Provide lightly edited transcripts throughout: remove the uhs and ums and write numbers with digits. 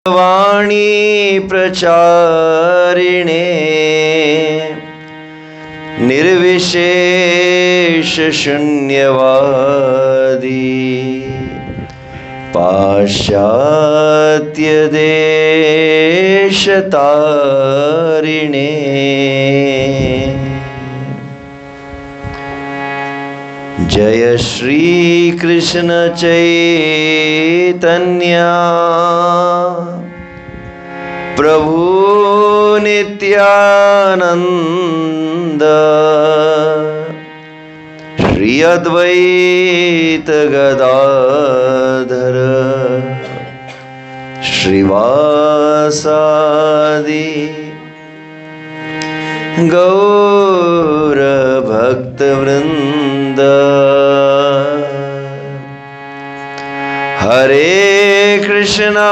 वाणी प्रचारिणे निर्विशेष शून्यवादी पाश्चात्य देश तारिणे जय श्री कृष्ण चैतन्य प्रभु नित्यानंद श्री अद्वैत गदाधर श्रीवासादि गौर भक्त वृंद। हरे कृष्णा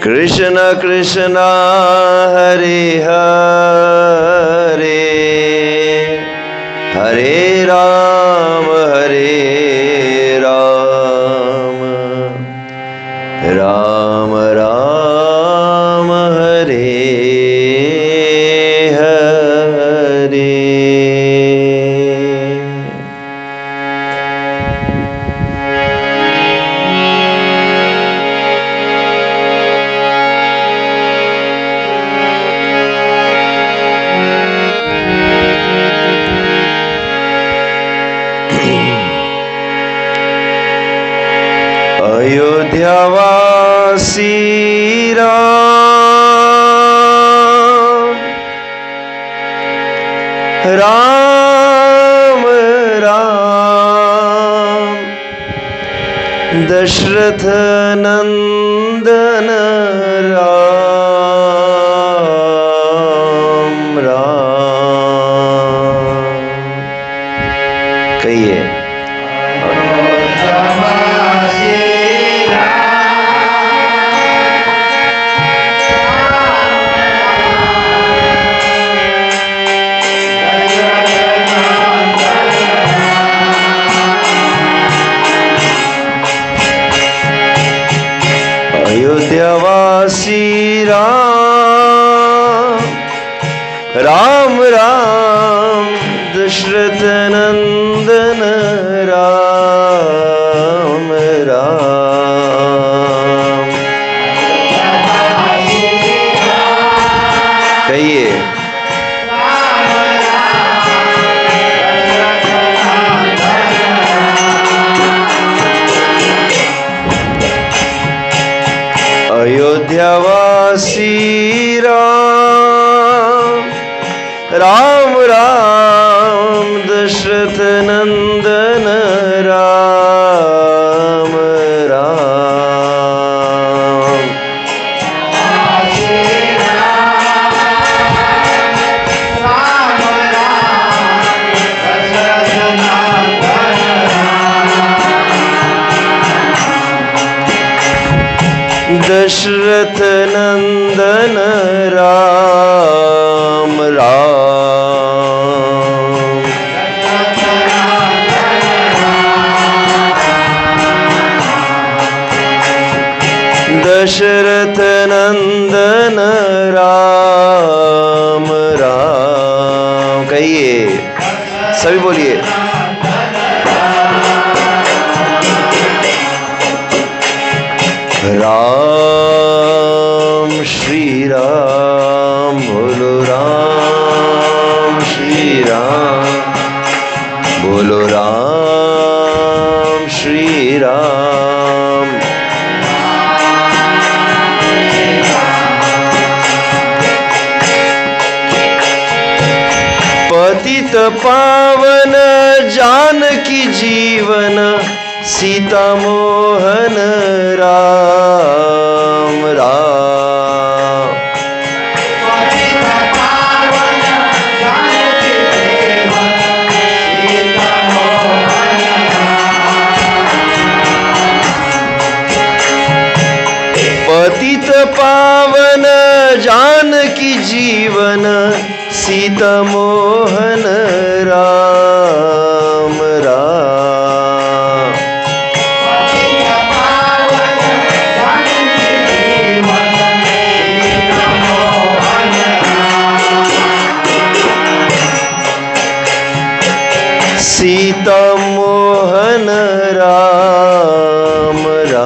कृष्ण कृष्ण हरे हरे हरे राम राम राम हरे हरे। अयोध्यावासी राम राम दशरथ नंदन राम राम। कहिए अयोध्यावासी राम राम दशरथ नंदन राम राम। कहिए अयोध्यावासी राम राम दशरथ नंदन राम राम। दशरथ नंदन राम राम। दशरथ नंदन राम राम। कहिए सभी बोलिए राम श्री राम बोलो राम श्री राम बोलो राम श्री राम। पतित पावन जानकी जीवन सीता मोहन राम राम। पतित पावन जानकी जीवन सीता मोहन राम। सीता मोहन राम राम।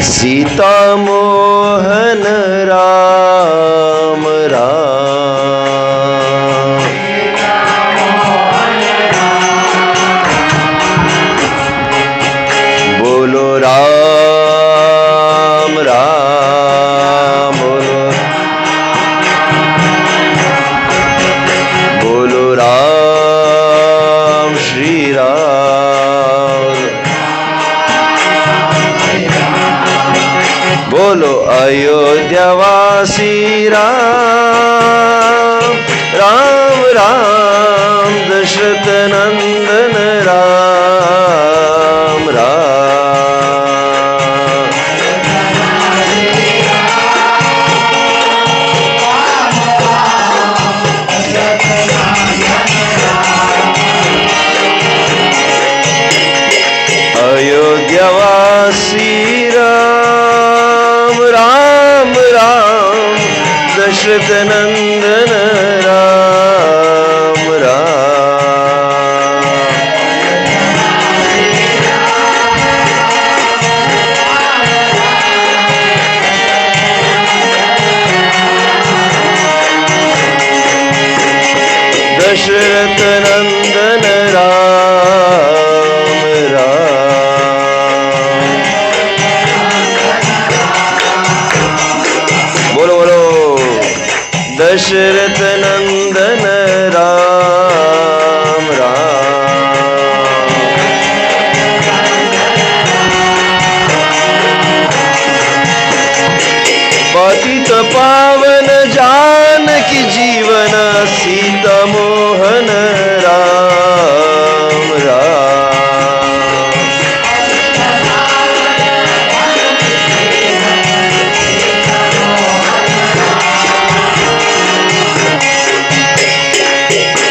सीता मोहन राम राम। बोलो राम राम, बोलो राम श्री राम। बोलो अयोध्यावासी राम राम राम, दशरथ नंदन राम राम। अयोध्यावासी राम राम राम, दशरथ नंदन राम राम। दशरथ नंदन राम राम। बोलो बोलो दशरथ नंदन राम राम। पतित पावन जानकी जीवन, सीता मोहन राम राम।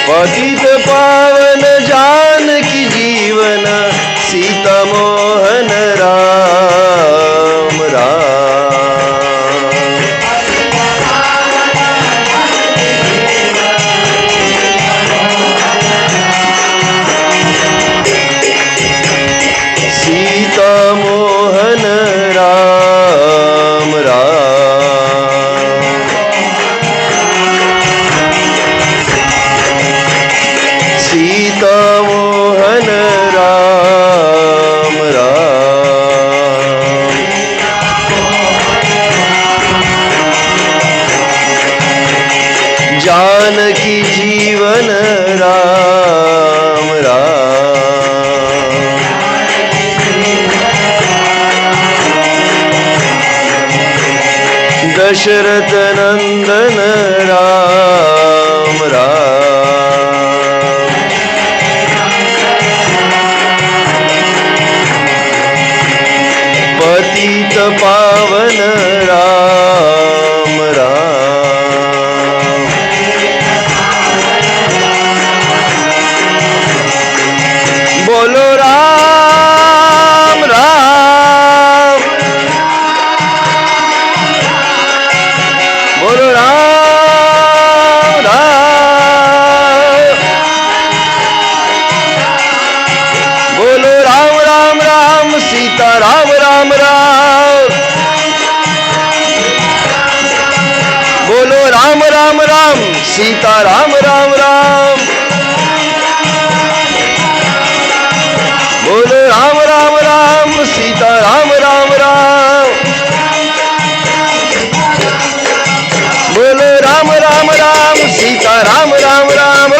पतित पावन जानकी जीवन, सीता मोहन राम राम। सीता मोहन राम राम। सीता मोहन राम राम। जानकी जीवन राम राम। दशरथ नंदन राम राम। पतित पावन राम राम। बोलो राम राम, बोलो राम राम। बोलो राम राम राम, सीता राम राम राम। बोलो राम राम राम, सीता राम राम राम। बोलो राम राम राम, सीता राम राम राम। बोलो राम राम राम, सीता राम राम राम।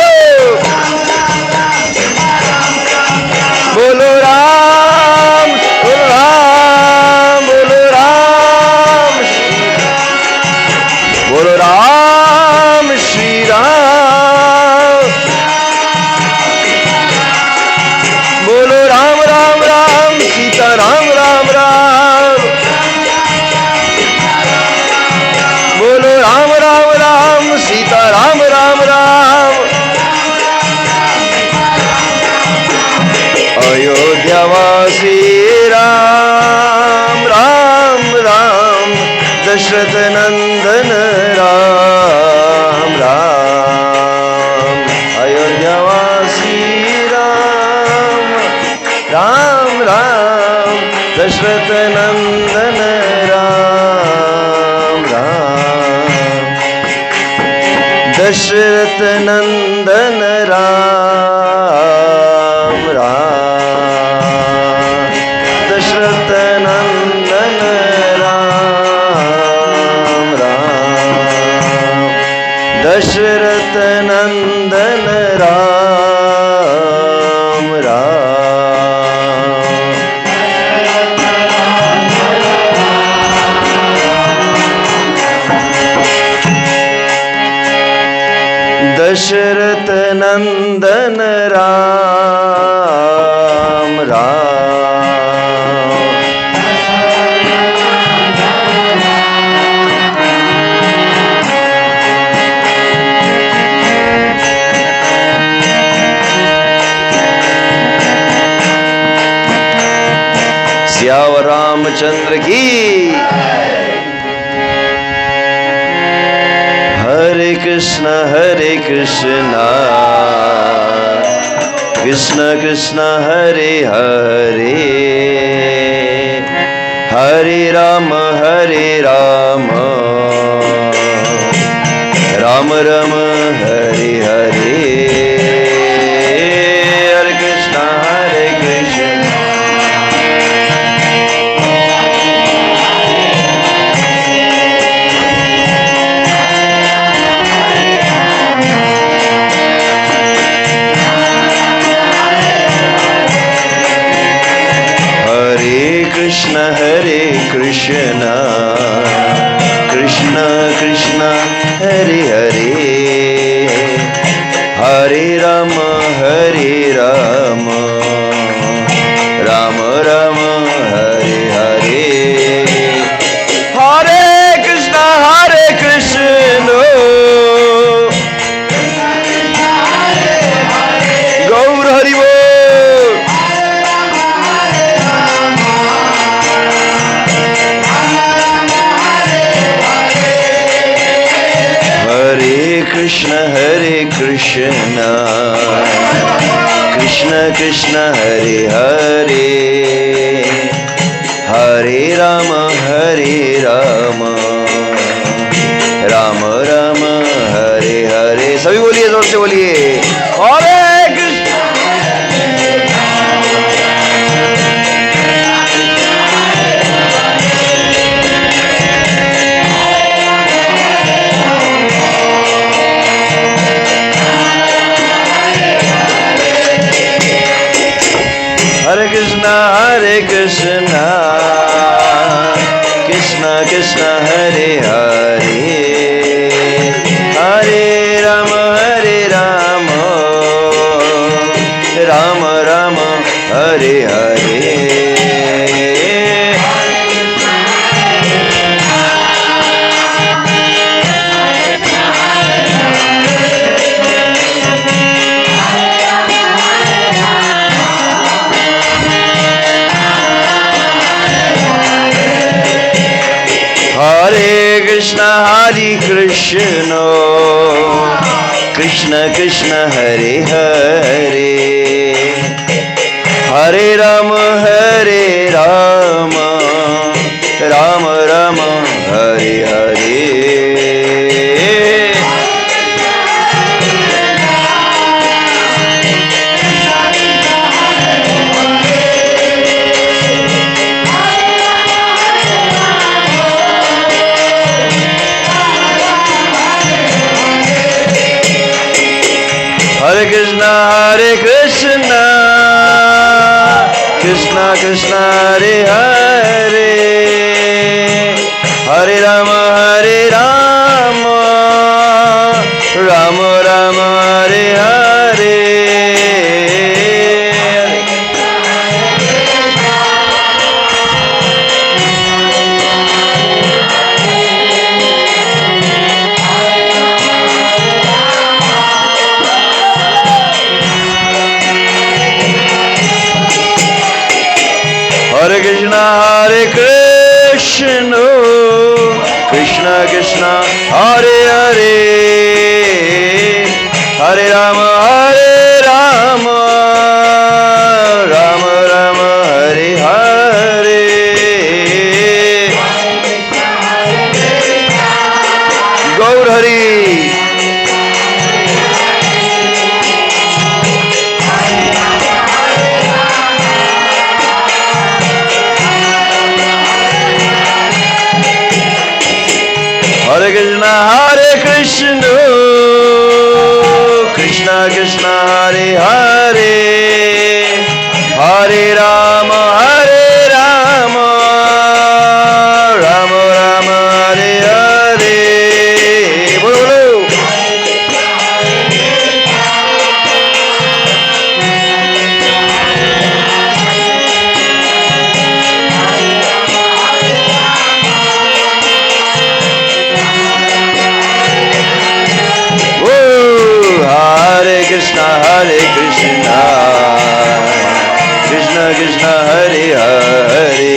बोलो राम, बोलो राम, बोलो राम, बोलो राम श्री राम। बोलो राम राम राम, सीता राम राम राम। बोलो राम राम राम, सीता राम राम राम। अयोध्यावासी राम राम राम, दशरथ नंदन राम राम, दशरथ नंदन राम राम, दशरथ नंदन राम राम, दशरथ नंदन राम राम, सियावर रामचंद्र की। हरे कृष्ण कृष्ण कृष्ण हरे हरे, हरे राम राम राम हरे हरे, हरे कृष्ण हरे कृष्ण कृष्ण कृष्ण हरे हरे, हरे राम राम राम हरे हरे, हरे कृष्ण गौर हरि बोल। हरे कृष्ण कृष्ण कृष्ण हरे हरे, हरे राम राम राम हरे हरे। सभी बोलिए, जोर से बोलिए, हरे कृष्ण हरे कृष्ण कृष्ण कृष्ण हरे हरे, हरे राम राम राम हरे हरे, हरे कृष्ण कृष्ण कृष्ण हरे हरे, हरे राम राम राम हरे हरे, हरे कृष्ण कृष्ण कृष्ण हरे हरे, हरे राम राम राम हरे हरे, हरे कृष्ण कृष्ण कृष्ण हरे हरे, हरे राम राम राम हरे हरे, गौर Hari Hare Krishna Krishna Krishna Hare Hare Hare Rama Rama Rama Hare Hare. Bolo Hare Krishna Krishna Krishna Hare Hare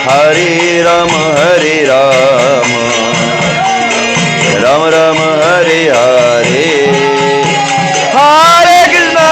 Hare Rama Rama Rama Hare Hare. Hare Krishna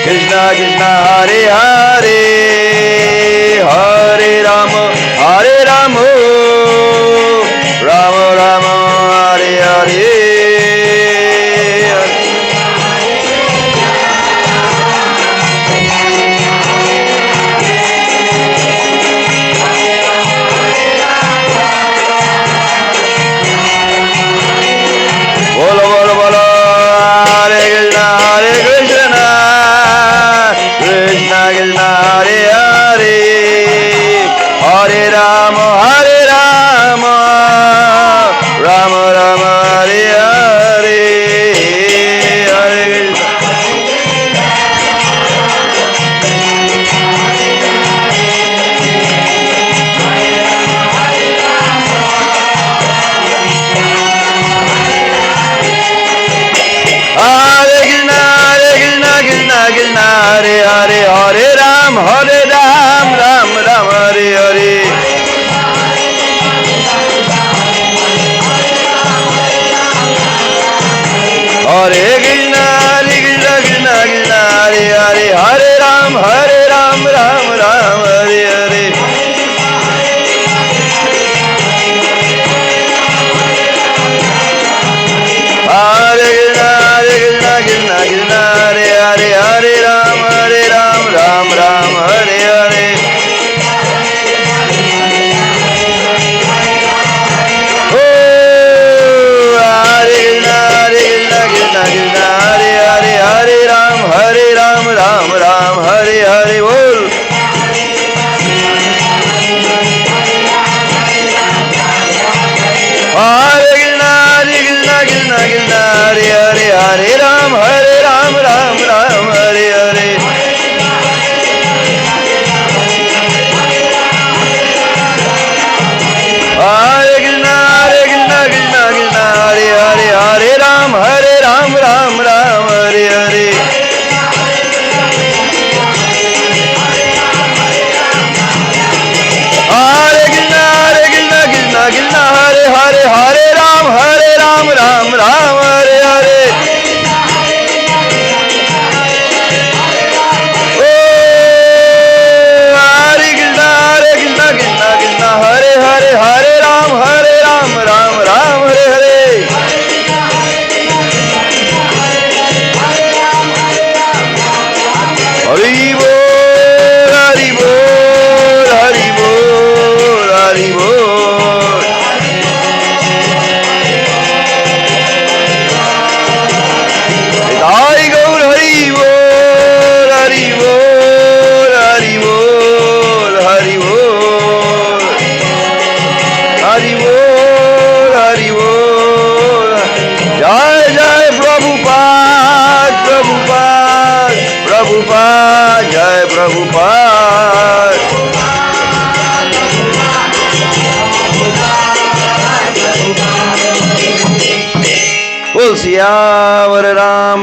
Krishna Krishna Hare Hare Hare Rama Rama Rama Hare Hare. Bolo bolo bolo Hare Krishna Krishna Krishna Hare Hare Hare Rama Rama Rama Hare Hare. Hare Krishna Hare Hare Hare Ram Ram Ram Hare Hare. Hare Krishna Krishna Krishna Hare Hare Hare Ram Ram Ram Hare Hare. Hare Krishna Krishna Krishna Hare Hare Hare Ram Ram Ram Hare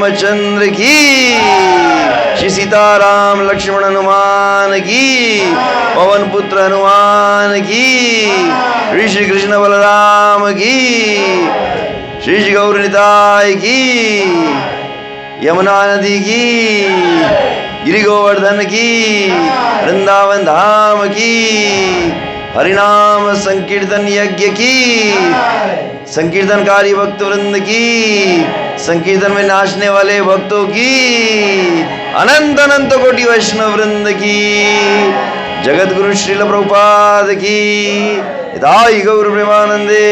Ramchandra की, श्री सीताराम लक्ष्मण हनुमान की, पवन पुत्र हनुमान की, श्री कृष्ण बलराम की, श्री गौर निताय की, यमुना नदी की, गिरि गोवर्धन की, वृंदावन धाम की, हरिनाम संकीर्तन यज्ञ की, संकीर्तनकारी भक्त वृंद की, संकीर्तन में नाचने वाले भक्तों की, अनंत अनंत कोटि वैष्णव वृंद की, जगत गुरु श्रील प्रभुपाद की, हिताई गौर प्रेमानंदे।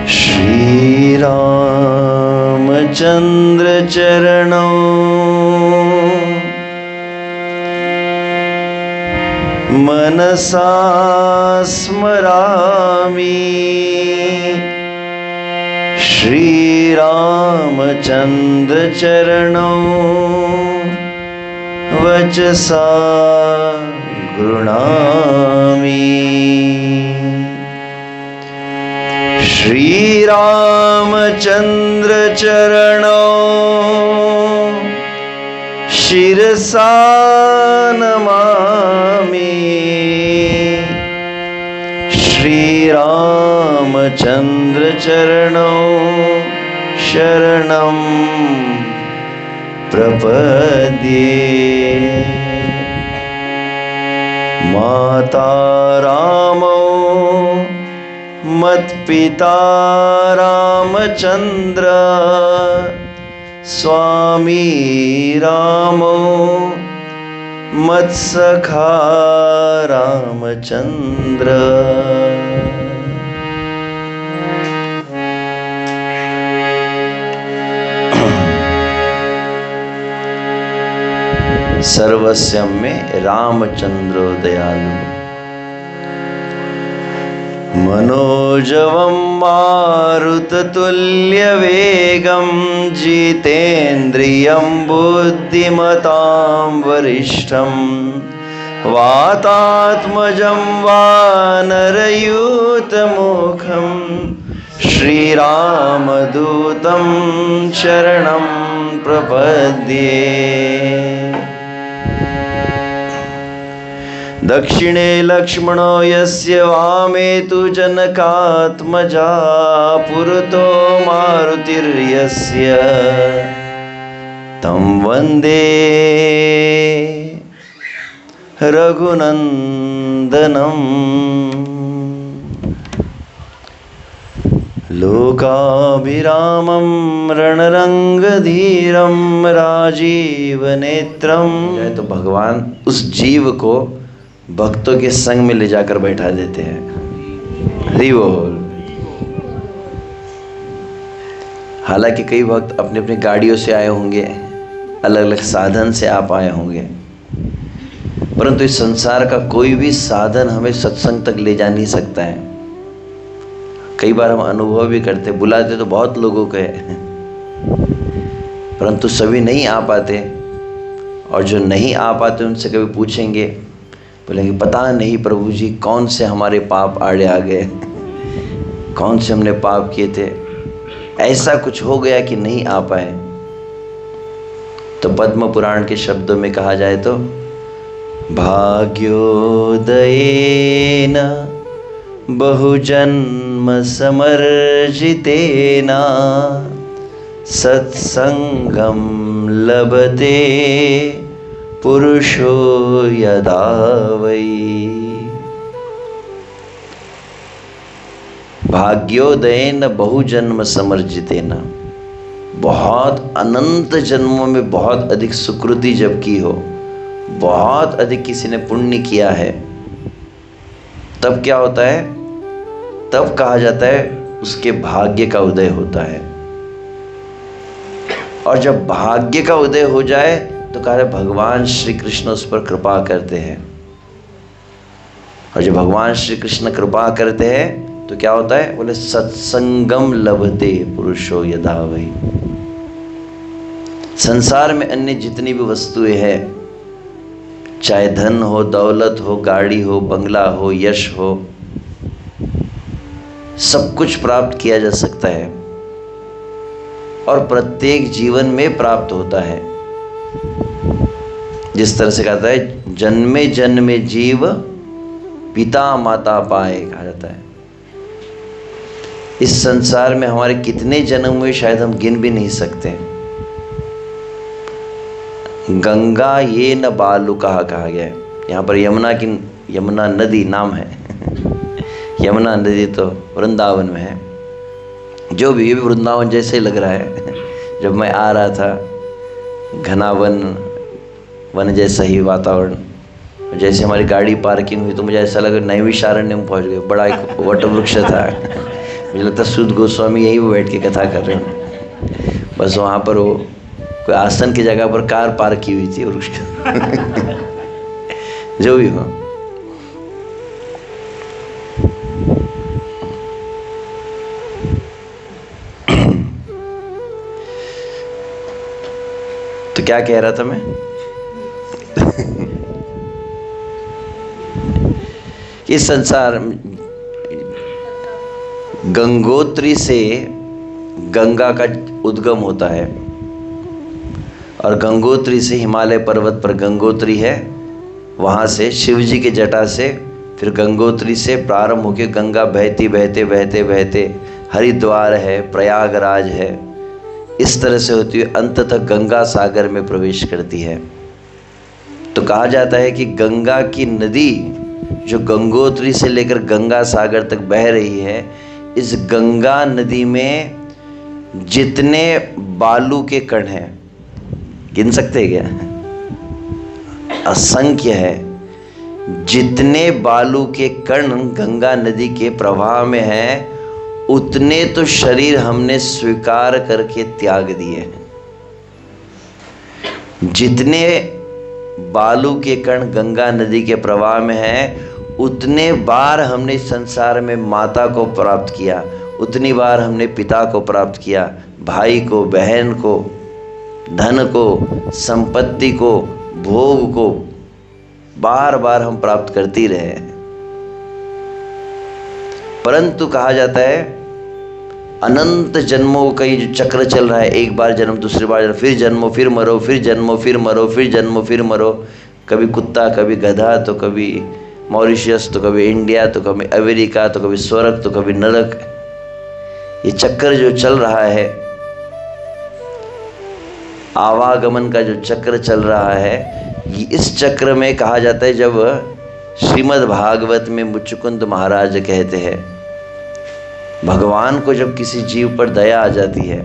श्री रामचंद्र चरणों मनसा स्मरामि, श्री रामचंद्र चरणों वचसा गृह्णामि, श्री रामचंद्र चरणों शिरसा नमामि, श्री रामचंद्र चरणों शरणं प्रपद्ये। माता रामो मत्पिता रामचंद्र, स्वामी रामो मत्सखा रामचंद्र। सर्वस्यम में रामचंद्रो दयालु, मनोजवं मारुततुल्यवेगं, जितेन्द्रियं बुद्धिमतां वरिष्ठं, वातात्मजं वानरयूतमुखं, श्रीरामदूतं शरणं प्रपद्ये। दक्षिणे लक्ष्मणो यस्य, वामे तु जनकात्मजा, पुरतो मारुतिर्यस्य, तं वन्दे रघुनन्दनम्। लोकाभिरामं रणरंगधीरं, राजीवनेत्रं। तो भगवान उस जीव को भक्तों के संग में ले जाकर बैठा देते हैं। हरि बोल। हालांकि कई भक्त अपने अपने गाड़ियों से आए होंगे, अलग अलग साधन से आप आए होंगे, परंतु इस संसार का कोई भी साधन हमें सत्संग तक ले जा नहीं सकता है। कई बार हम अनुभव भी करते, बुलाते तो बहुत लोगों को है, परंतु सभी नहीं आ पाते। और जो नहीं आ पाते उनसे कभी पूछेंगे, बोलेंगे पता नहीं प्रभु जी कौन से हमारे पाप आड़े आ गए, कौन से हमने पाप किए थे, ऐसा कुछ हो गया कि नहीं आ पाए। तो पद्म पुराण के शब्दों में कहा जाए तो, भाग्योदयेन बहुजन्म समर्जितेन, सत्संगम लभते पुरुषो यदा वै। भाग्योदयेन बहुजन्म समर्जितेन, बहुत अनंत जन्मों में बहुत अधिक सुकृति जब की हो, बहुत अधिक किसी ने पुण्य किया है, तब क्या होता है, तब कहा जाता है उसके भाग्य का उदय होता है। और जब भाग्य का उदय हो जाए तो कहा है भगवान श्री कृष्ण उस पर कृपा करते हैं। और जब भगवान श्री कृष्ण कृपा करते हैं तो क्या होता है, बोले सत्संगम लभते पुरुषो यदा वै। संसार में अन्य जितनी भी वस्तुएं हैं, चाहे धन हो, दौलत हो, गाड़ी हो, बंगला हो, यश हो, सब कुछ प्राप्त किया जा सकता है और प्रत्येक जीवन में प्राप्त होता है। जिस तरह से कहता है, जन्मे जन्मे जीव पिता माता पाए, कहा जाता है। इस संसार में हमारे कितने जन्म हुए शायद हम गिन भी नहीं सकते। गंगा ये न बालू कहा गया है। यहाँ पर यमुना नदी नाम है। यमुना नदी तो वृंदावन में है। जो भी, ये भी वृंदावन जैसे लग रहा है। जब मैं आ रहा था, घना वन जैसा ही वातावरण, जैसे हमारी गाड़ी पार्किंग हुई तो मुझे ऐसा लगा नैमिषारण्य में पहुँच गए। बड़ा एक वट वृक्ष था, मुझे लगता सूत गोस्वामी यहीं बैठ के कथा कर रहे हैं। बस वहाँ पर वो कोई आसन की जगह पर कार पार्क की हुई थी वृक्ष। जो भी हो, तो क्या कह रहा था मैं? इस संसार गंगोत्री से गंगा का उद्गम होता है और गंगोत्री से हिमालय पर्वत पर गंगोत्री है, वहाँ से शिव जी की जटा से फिर गंगोत्री से प्रारंभ होकर गंगा बहती बहते बहते बहते हरिद्वार है, प्रयागराज है, इस तरह से होती हुई अंततः गंगा सागर में प्रवेश करती है। तो कहा जाता है कि गंगा की नदी जो गंगोत्री से लेकर गंगा सागर तक बह रही है, इस गंगा नदी में जितने बालू के कण हैं, गिन सकते हैं क्या? असंख्य है। जितने बालू के कण गंगा नदी के प्रवाह में हैं, उतने तो शरीर हमने स्वीकार करके त्याग दिए हैं। जितने बालू के कण गंगा नदी के प्रवाह में हैं, उतने बार हमने संसार में माता को प्राप्त किया, उतनी बार हमने पिता को प्राप्त किया, भाई को, बहन को, धन को, संपत्ति को, भोग को बार बार हम प्राप्त करते रहे। परंतु कहा जाता है अनंत जन्मों का ये जो चक्र चल रहा है, एक बार जन्म, दूसरी बार जन्म, फिर जन्मो, फिर मरो, फिर जन्मो, फिर मरो, फिर जन्मो, फिर मरो, कभी कुत्ता, कभी गधा, तो कभी मॉरिशस, तो कभी इंडिया, तो कभी अमेरिका, तो कभी स्वर्ग, तो कभी नरक। ये चक्कर जो चल रहा है, आवागमन का जो चक्र चल रहा है, इस चक्र में कहा जाता है, जब श्रीमद् भागवत में मुचुकुंद महाराज कहते हैं, भगवान को जब किसी जीव पर दया आ जाती है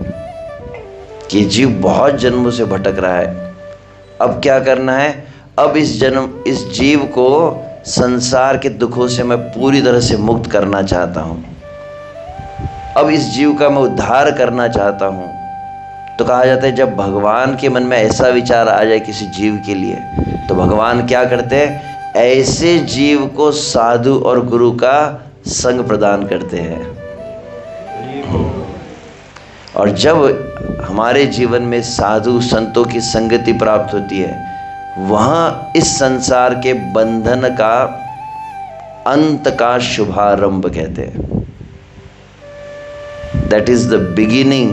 कि जीव बहुत जन्मों से भटक रहा है, अब क्या करना है, अब इस जीव को संसार के दुखों से मैं पूरी तरह से मुक्त करना चाहता हूँ, अब इस जीव का मैं उद्धार करना चाहता हूँ। तो कहा जाता है जब भगवान के मन में ऐसा विचार आ जाए किसी जीव के लिए, तो भगवान क्या करते हैं, ऐसे जीव को साधु और गुरु का संग प्रदान करते हैं। और जब हमारे जीवन में साधु संतों की संगति प्राप्त होती है, वहाँ इस संसार के बंधन का अंत का शुभारंभ कहते हैं। That is the beginning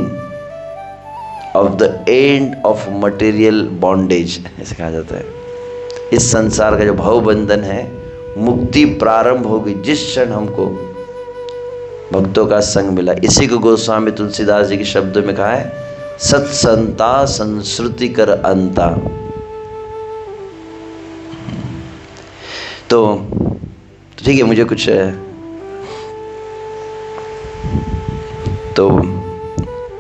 of the end of material bondage, ऐसे कहा जाता है। इस संसार का जो भाव बंधन है, मुक्ति प्रारंभ होगी जिस क्षण हमको भक्तों का संग मिला। इसी को गोस्वामी तुलसीदास जी के शब्दों में कहा है, सत्संता संस्कृति कर अंता। तो ठीक है, मुझे कुछ तो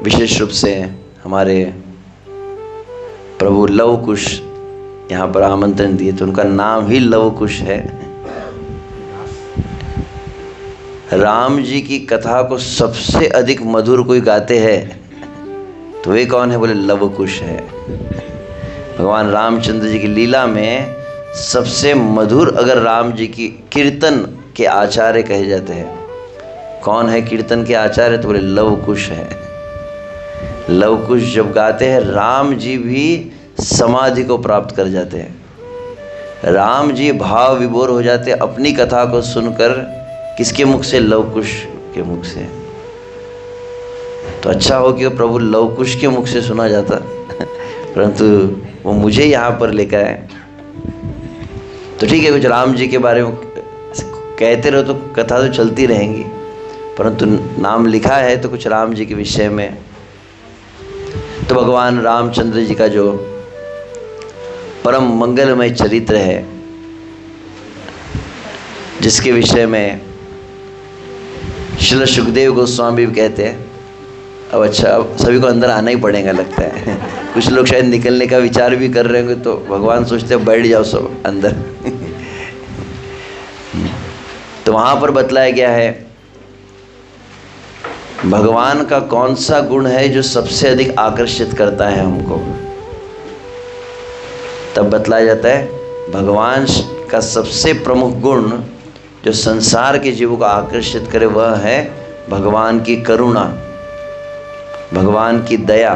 विशेष रूप से हमारे प्रभु लव कुश यहाँ पर आमंत्रण दिए, तो उनका नाम ही लव कुश है। राम जी की कथा को सबसे अधिक मधुर कोई गाते हैं तो वे कौन है, बोले लव कुश है। भगवान रामचंद्र जी की लीला में सबसे मधुर अगर राम जी की कीर्तन के आचार्य कहे जाते हैं, कौन है कीर्तन के आचार्य, तो बोले लव कुश है। लव कुश जब गाते हैं राम जी भी समाधि को प्राप्त कर जाते हैं। राम जी भाव विभोर हो जाते हैं अपनी कथा को सुनकर। किसके मुख से? लव कुश के मुख से। तो अच्छा हो कि वो प्रभु लव कुश के मुख से सुना जाता परंतु वो मुझे यहाँ पर लेकर आए। तो ठीक है, कुछ राम जी के बारे में कहते रहो तो कथा तो चलती रहेंगी, परंतु नाम लिखा है तो कुछ राम जी के विषय में। तो भगवान रामचंद्र जी का जो परम मंगलमय चरित्र है, जिसके विषय में श्रील सुखदेव गोस्वामी भी कहते हैं। अब अच्छा, अब सभी को अंदर आना ही पड़ेगा लगता है कुछ लोग शायद निकलने का विचार भी कर रहे होंगे, तो भगवान सोचते हैं बैठ जाओ सब अंदर तो वहाँ पर बतलाया गया है भगवान का कौन सा गुण है जो सबसे अधिक आकर्षित करता है हमको। तब बतलाया जाता है भगवान का सबसे प्रमुख गुण जो संसार के जीवों को आकर्षित करे वह है भगवान की करुणा, भगवान की दया।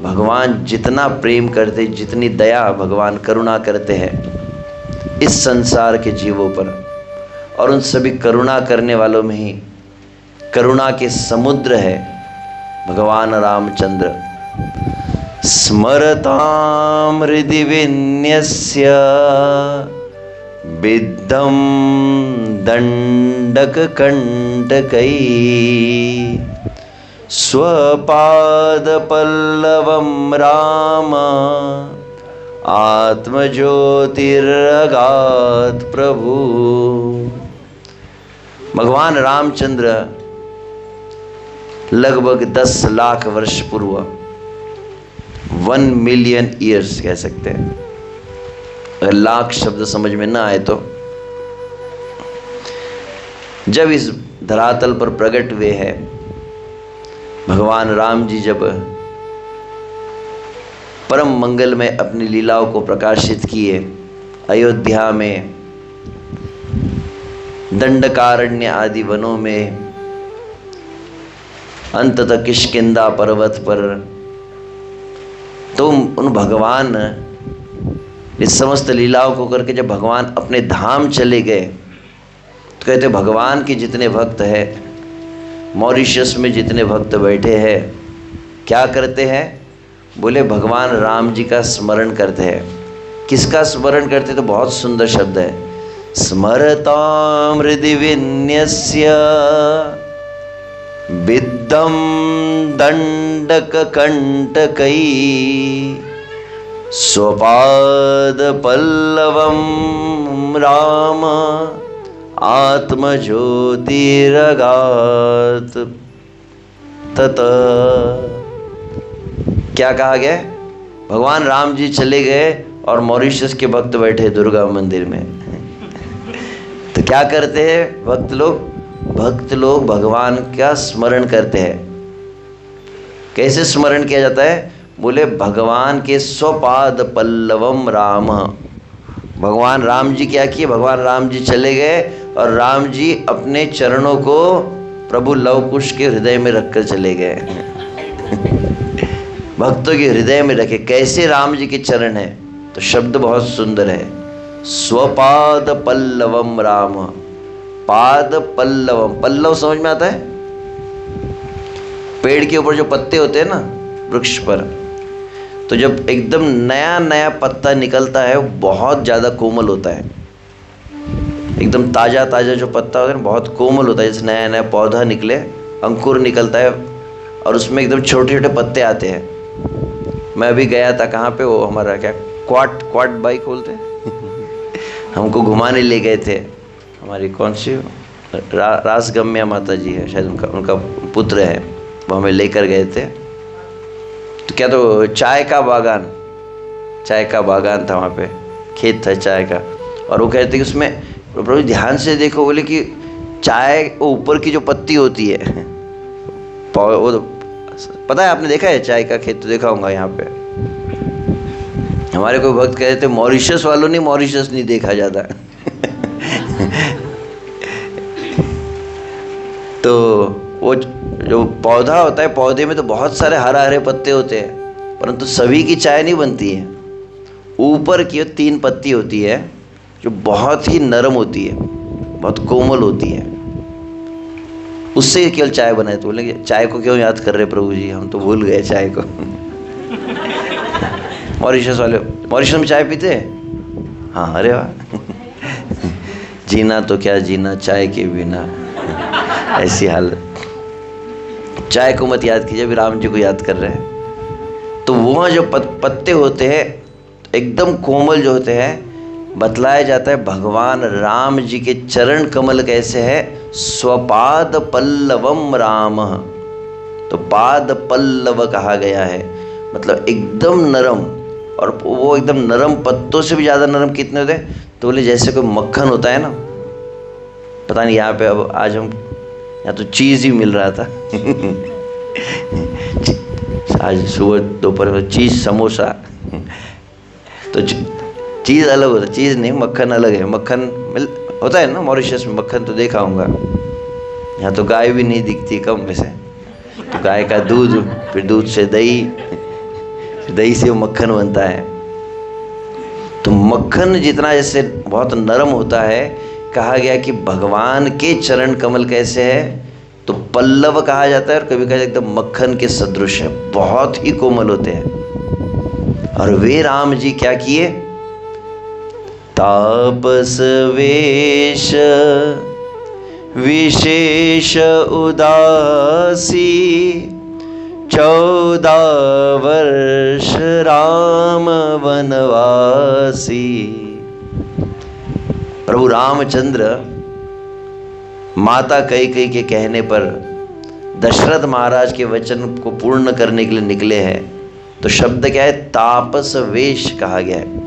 भगवान जितना प्रेम करते, जितनी दया भगवान करुणा करते हैं इस संसार के जीवों पर, और उन सभी करुणा करने वालों में ही करुणा के समुद्र है भगवान रामचंद्र। स्मरतां हृदि विन्यस्य विद्धं दण्डक कंटकै स्वपाद पल्लवं राम आत्मज्योतिरगात् प्रभु। भगवान रामचंद्र लगभग 10 लाख वर्ष पूर्व, 1 मिलियन ईयर्स कह सकते हैं, अगर लाख शब्द समझ में ना आए तो, जब इस धरातल पर प्रकट हुए हैं भगवान राम जी, जब परम मंगल में अपनी लीलाओं को प्रकाशित किए अयोध्या में, दंडकारण्य आदि वनों में, अंततः किष्किंधा पर्वत पर, तो उन भगवान इस समस्त लीलाओं को करके जब भगवान अपने धाम चले गए तो कहते भगवान के जितने भक्त हैं, मॉरिशस में जितने भक्त बैठे हैं, क्या करते हैं? बोले भगवान राम जी का स्मरण करते हैं। किसका स्मरण करते? तो बहुत सुंदर शब्द है, स्मरतां हृदि विन्यस्य विद्धं दण्डक कंटकै स्वपाद पल्लवं राम आत्मज्योतिरगात् तत। क्या कहा गया? भगवान राम जी चले गए और मॉरिशस के भक्त बैठे दुर्गा मंदिर में तो क्या करते हैं भक्त लोग भगवान का स्मरण करते हैं। कैसे स्मरण किया जाता है? बोले भगवान के स्वपाद पल्लवम राम। भगवान राम जी क्या किए? भगवान राम जी चले गए और राम जी अपने चरणों को प्रभु लव कुश के हृदय में रखकर चले गए भक्तों के हृदय में रखे। कैसे राम जी के चरण हैं? तो शब्द बहुत सुंदर है, स्वपाद पल्लवम राम। पाद पल्लवम, पल्लव समझ में आता है? पेड़ के ऊपर जो पत्ते होते हैं ना वृक्ष पर, तो जब एकदम नया नया पत्ता निकलता है बहुत ज़्यादा कोमल होता है। एकदम ताज़ा ताज़ा जो पत्ता होता है ना बहुत कोमल होता है। जैसे नया नया पौधा निकले, अंकुर निकलता है और उसमें एकदम छोटे छोटे पत्ते आते हैं। मैं अभी गया था, कहाँ पे, वो हमारा क्या क्वाट बाइक बोलते हैं हमको घुमाने ले गए थे। हमारी कौन सी रासगम्या माता जी है शायद, उनका पुत्र है, वो हमें लेकर गए थे। तो क्या, तो चाय का बागान था, वहाँ पे खेत था चाय का। और वो कहते कि उसमें प्रभु ध्यान से देखो, बोले कि चाय वो ऊपर की जो पत्ती होती है वो तो पता है, आपने देखा है चाय का खेत? तो देखा होगा यहाँ पे। हमारे कोई भक्त कहते थे मॉरिशस वालों ने मॉरिशस नहीं देखा जाता तो वो जो पौधा होता है, पौधे में तो बहुत सारे हरा हरे पत्ते होते हैं, परंतु सभी की चाय नहीं बनती है। ऊपर की 3 पत्ती होती है जो बहुत ही नरम होती है, बहुत कोमल होती है, उससे केवल चाय बनाए। तो बोलेंगे चाय को क्यों याद कर रहे प्रभु जी, हम तो भूल गए चाय को। मॉरिशस वाले, मॉरिशस में चाय पीते हैं? हाँ, अरे वाह। जीना तो क्या जीना चाय के बिना, ऐसी हालत। चाय को मत याद कीजिए, अभी राम जी को याद कर रहे हैं। तो वहाँ जो पत्ते होते हैं एकदम कोमल जो होते हैं, बतलाया जाता है भगवान राम जी के चरण कमल कैसे है, स्वपाद पल्लवम राम। तो पाद पल्लव कहा गया है, मतलब एकदम नरम। और वो एकदम नरम पत्तों से भी ज़्यादा नरम कितने होते हैं? तो बोले जैसे कोई मक्खन होता है ना, पता नहीं यहाँ पे अब आज हम यहाँ तो चीज़ ही मिल रहा था। आज सुबह दोपहर में चीज़ समोसा, तो चीज़ अलग होता है, चीज़ नहीं मक्खन अलग है। मक्खन मिल होता है ना मॉरिशस में, मक्खन तो देखा होगा। यहाँ तो गाय भी नहीं दिखती कम में से, तो गाय का दूध, फिर दूध से दही, फिर दही से वो मक्खन बनता है। तो मक्खन जितना जैसे बहुत नरम होता है, कहा गया कि भगवान के चरण कमल कैसे है, तो पल्लव कहा जाता है, और कभी कहा एकदम मक्खन के सदृश है, बहुत ही कोमल होते हैं। और वे राम जी क्या किए, तापस वेश विशेष उदासी, 14 वर्ष राम वनवासी। प्रभु रामचंद्र माता कैकेयी के कहने पर दशरथ महाराज के वचन को पूर्ण करने के लिए निकले हैं। तो शब्द क्या है, तापस वेश कहा गया है।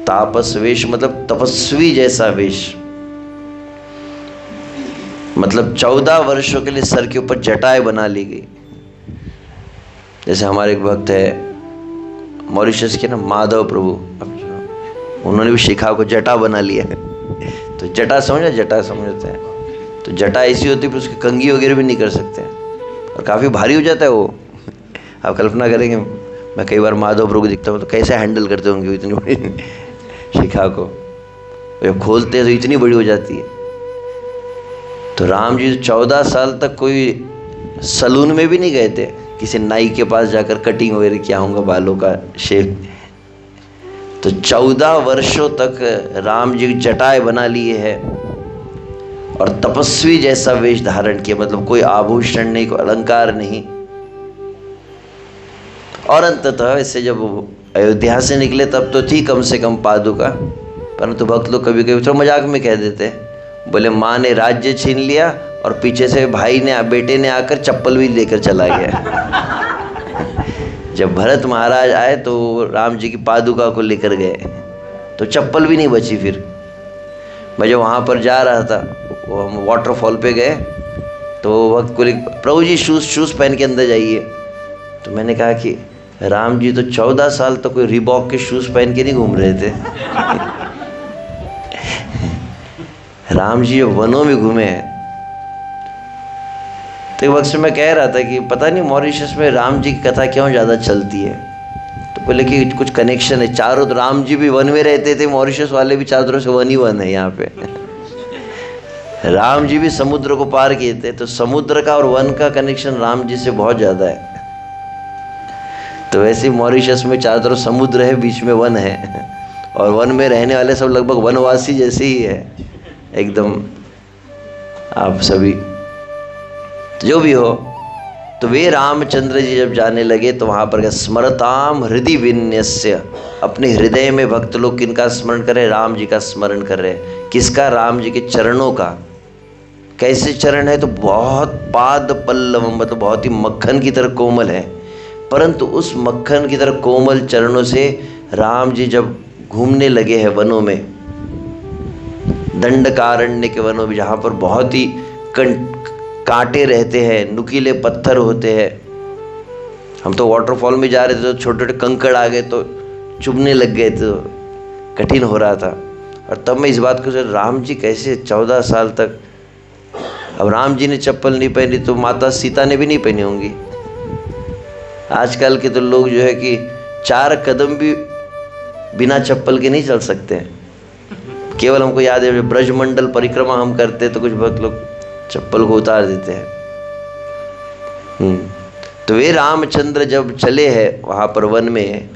तापस वेश मतलब तपस्वी जैसा वेश, मतलब 14 वर्षों के लिए सर के ऊपर जटाएं बना ली गई। जैसे हमारे एक भक्त है मॉरिशस के ना, माधव प्रभु, उन्होंने भी शिखा को जटा बना लिया है। तो जटा समझा, जटा समझते हैं, तो जटा ऐसी होती है फिर उसकी कंघी वगैरह भी नहीं कर सकते हैं, और काफ़ी भारी हो जाता है वो। आप कल्पना करेंगे, मैं कई बार माधव प्रभु को दिखता हूँ तो कैसे हैंडल करते होंगे इतनी बड़ी शिखा को, जब खोलते हैं तो इतनी बड़ी हो जाती है। तो राम जी 14 साल तक कोई सलून में भी नहीं गए थे, किसी नाई के पास जाकर कटिंग वगैरह किया होगा बालों का शेप। तो 14 वर्षों तक राम जी जटाएं बना लिए है, और तपस्वी जैसा वेश धारण किया, मतलब कोई आभूषण नहीं, कोई अलंकार नहीं। और अंततः इससे जब अयोध्या से निकले तब तो थी कम से कम पादुका, परंतु भक्त लोग कभी कभी तो मजाक में कह देते हैं, बोले माँ ने राज्य छीन लिया और पीछे से भाई ने, बेटे ने आकर चप्पल भी लेकर चला गया। जब भरत महाराज आए तो राम जी की पादुका को लेकर गए, तो चप्पल भी नहीं बची। फिर मैं जब वहाँ पर जा रहा था, वो हम वाटरफॉल पे गए, तो वक्त को प्रभु जी शूज़ पहन के अंदर जाइए। तो मैंने कहा कि राम जी तो 14 साल तक कोई रिबॉक के शूज़ पहन के नहीं घूम रहे थे। राम जी वनों में घूमे हैं। तो एक वक्त मैं कह रहा था कि पता नहीं मॉरिशस में राम जी की कथा क्यों ज़्यादा चलती है। तो बोले कि कुछ कनेक्शन है, चारों तो राम जी भी वन में रहते थे, मॉरिशस वाले भी चारों तरफ से वन ही वन है यहाँ पे। राम जी भी समुद्र को पार किए थे, तो समुद्र का और वन का कनेक्शन राम जी से बहुत ज़्यादा है। तो वैसे मॉरिशस में चारों तरफ समुद्र है, बीच में वन है, और वन में रहने वाले सब लगभग वनवासी जैसे ही है एकदम। आप सभी जो भी हो, तो वे रामचंद्र जी जब जाने लगे तो वहाँ पर स्मरताम हृदय विन्यस्य, अपने हृदय में भक्त लोग किनका स्मरण कर रहे, राम जी का स्मरण कर रहे। किसका, राम जी के चरणों का। कैसे चरण है, तो बहुत पाद पल्लव, मतलब बहुत ही मक्खन की तरह कोमल है। परंतु उस मक्खन की तरह कोमल चरणों से राम जी जब घूमने लगे हैं वनों में, दंडकारण्य के वनों में, जहाँ पर बहुत ही कांटे रहते हैं, नुकीले पत्थर होते हैं। हम तो वाटरफॉल में जा रहे थे तो छोटे छोटे कंकड़ आ गए तो चुभने लग गए, तो कठिन हो रहा था। और तब मैं इस बात को सोचा, राम जी कैसे 14 साल तक अब राम जी ने चप्पल नहीं पहनी तो माता सीता ने भी नहीं पहनी होंगी। आजकल के तो लोग जो है कि 4 कदम भी बिना चप्पल के नहीं चल सकते हैं। केवल हमको याद है ब्रजमंडल परिक्रमा हम करते तो कुछ बहुत लोग चप्पल को उतार देते हैं। तो वे रामचंद्र जब चले हैं वहाँ पर वन में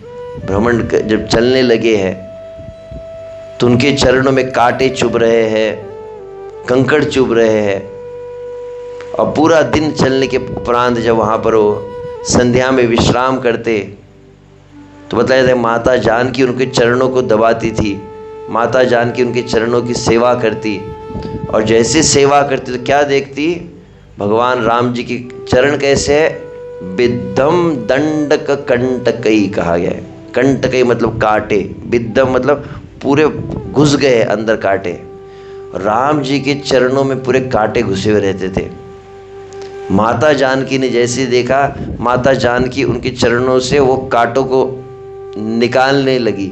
भ्रमण जब चलने लगे हैं तो उनके चरणों में कांटे चुभ रहे हैं, कंकड़ चुभ रहे हैं। और पूरा दिन चलने के उपरांत जब वहाँ पर वो संध्या में विश्राम करते तो बताया था माता जानकी उनके चरणों को दबाती थी, माता जानकी उनके चरणों की सेवा करती। और जैसे सेवा करती तो क्या देखती, भगवान राम जी की चरण कैसे है, विद्धम दंडक कंटकई कहा गया है। कंटकई मतलब कांटे, विद्धम मतलब पूरे घुस गए अंदर कांटे। राम जी के चरणों में पूरे कांटे घुसे हुए रहते थे। माता जानकी ने जैसे देखा, माता जानकी उनके चरणों से वो कांटों को निकालने लगी,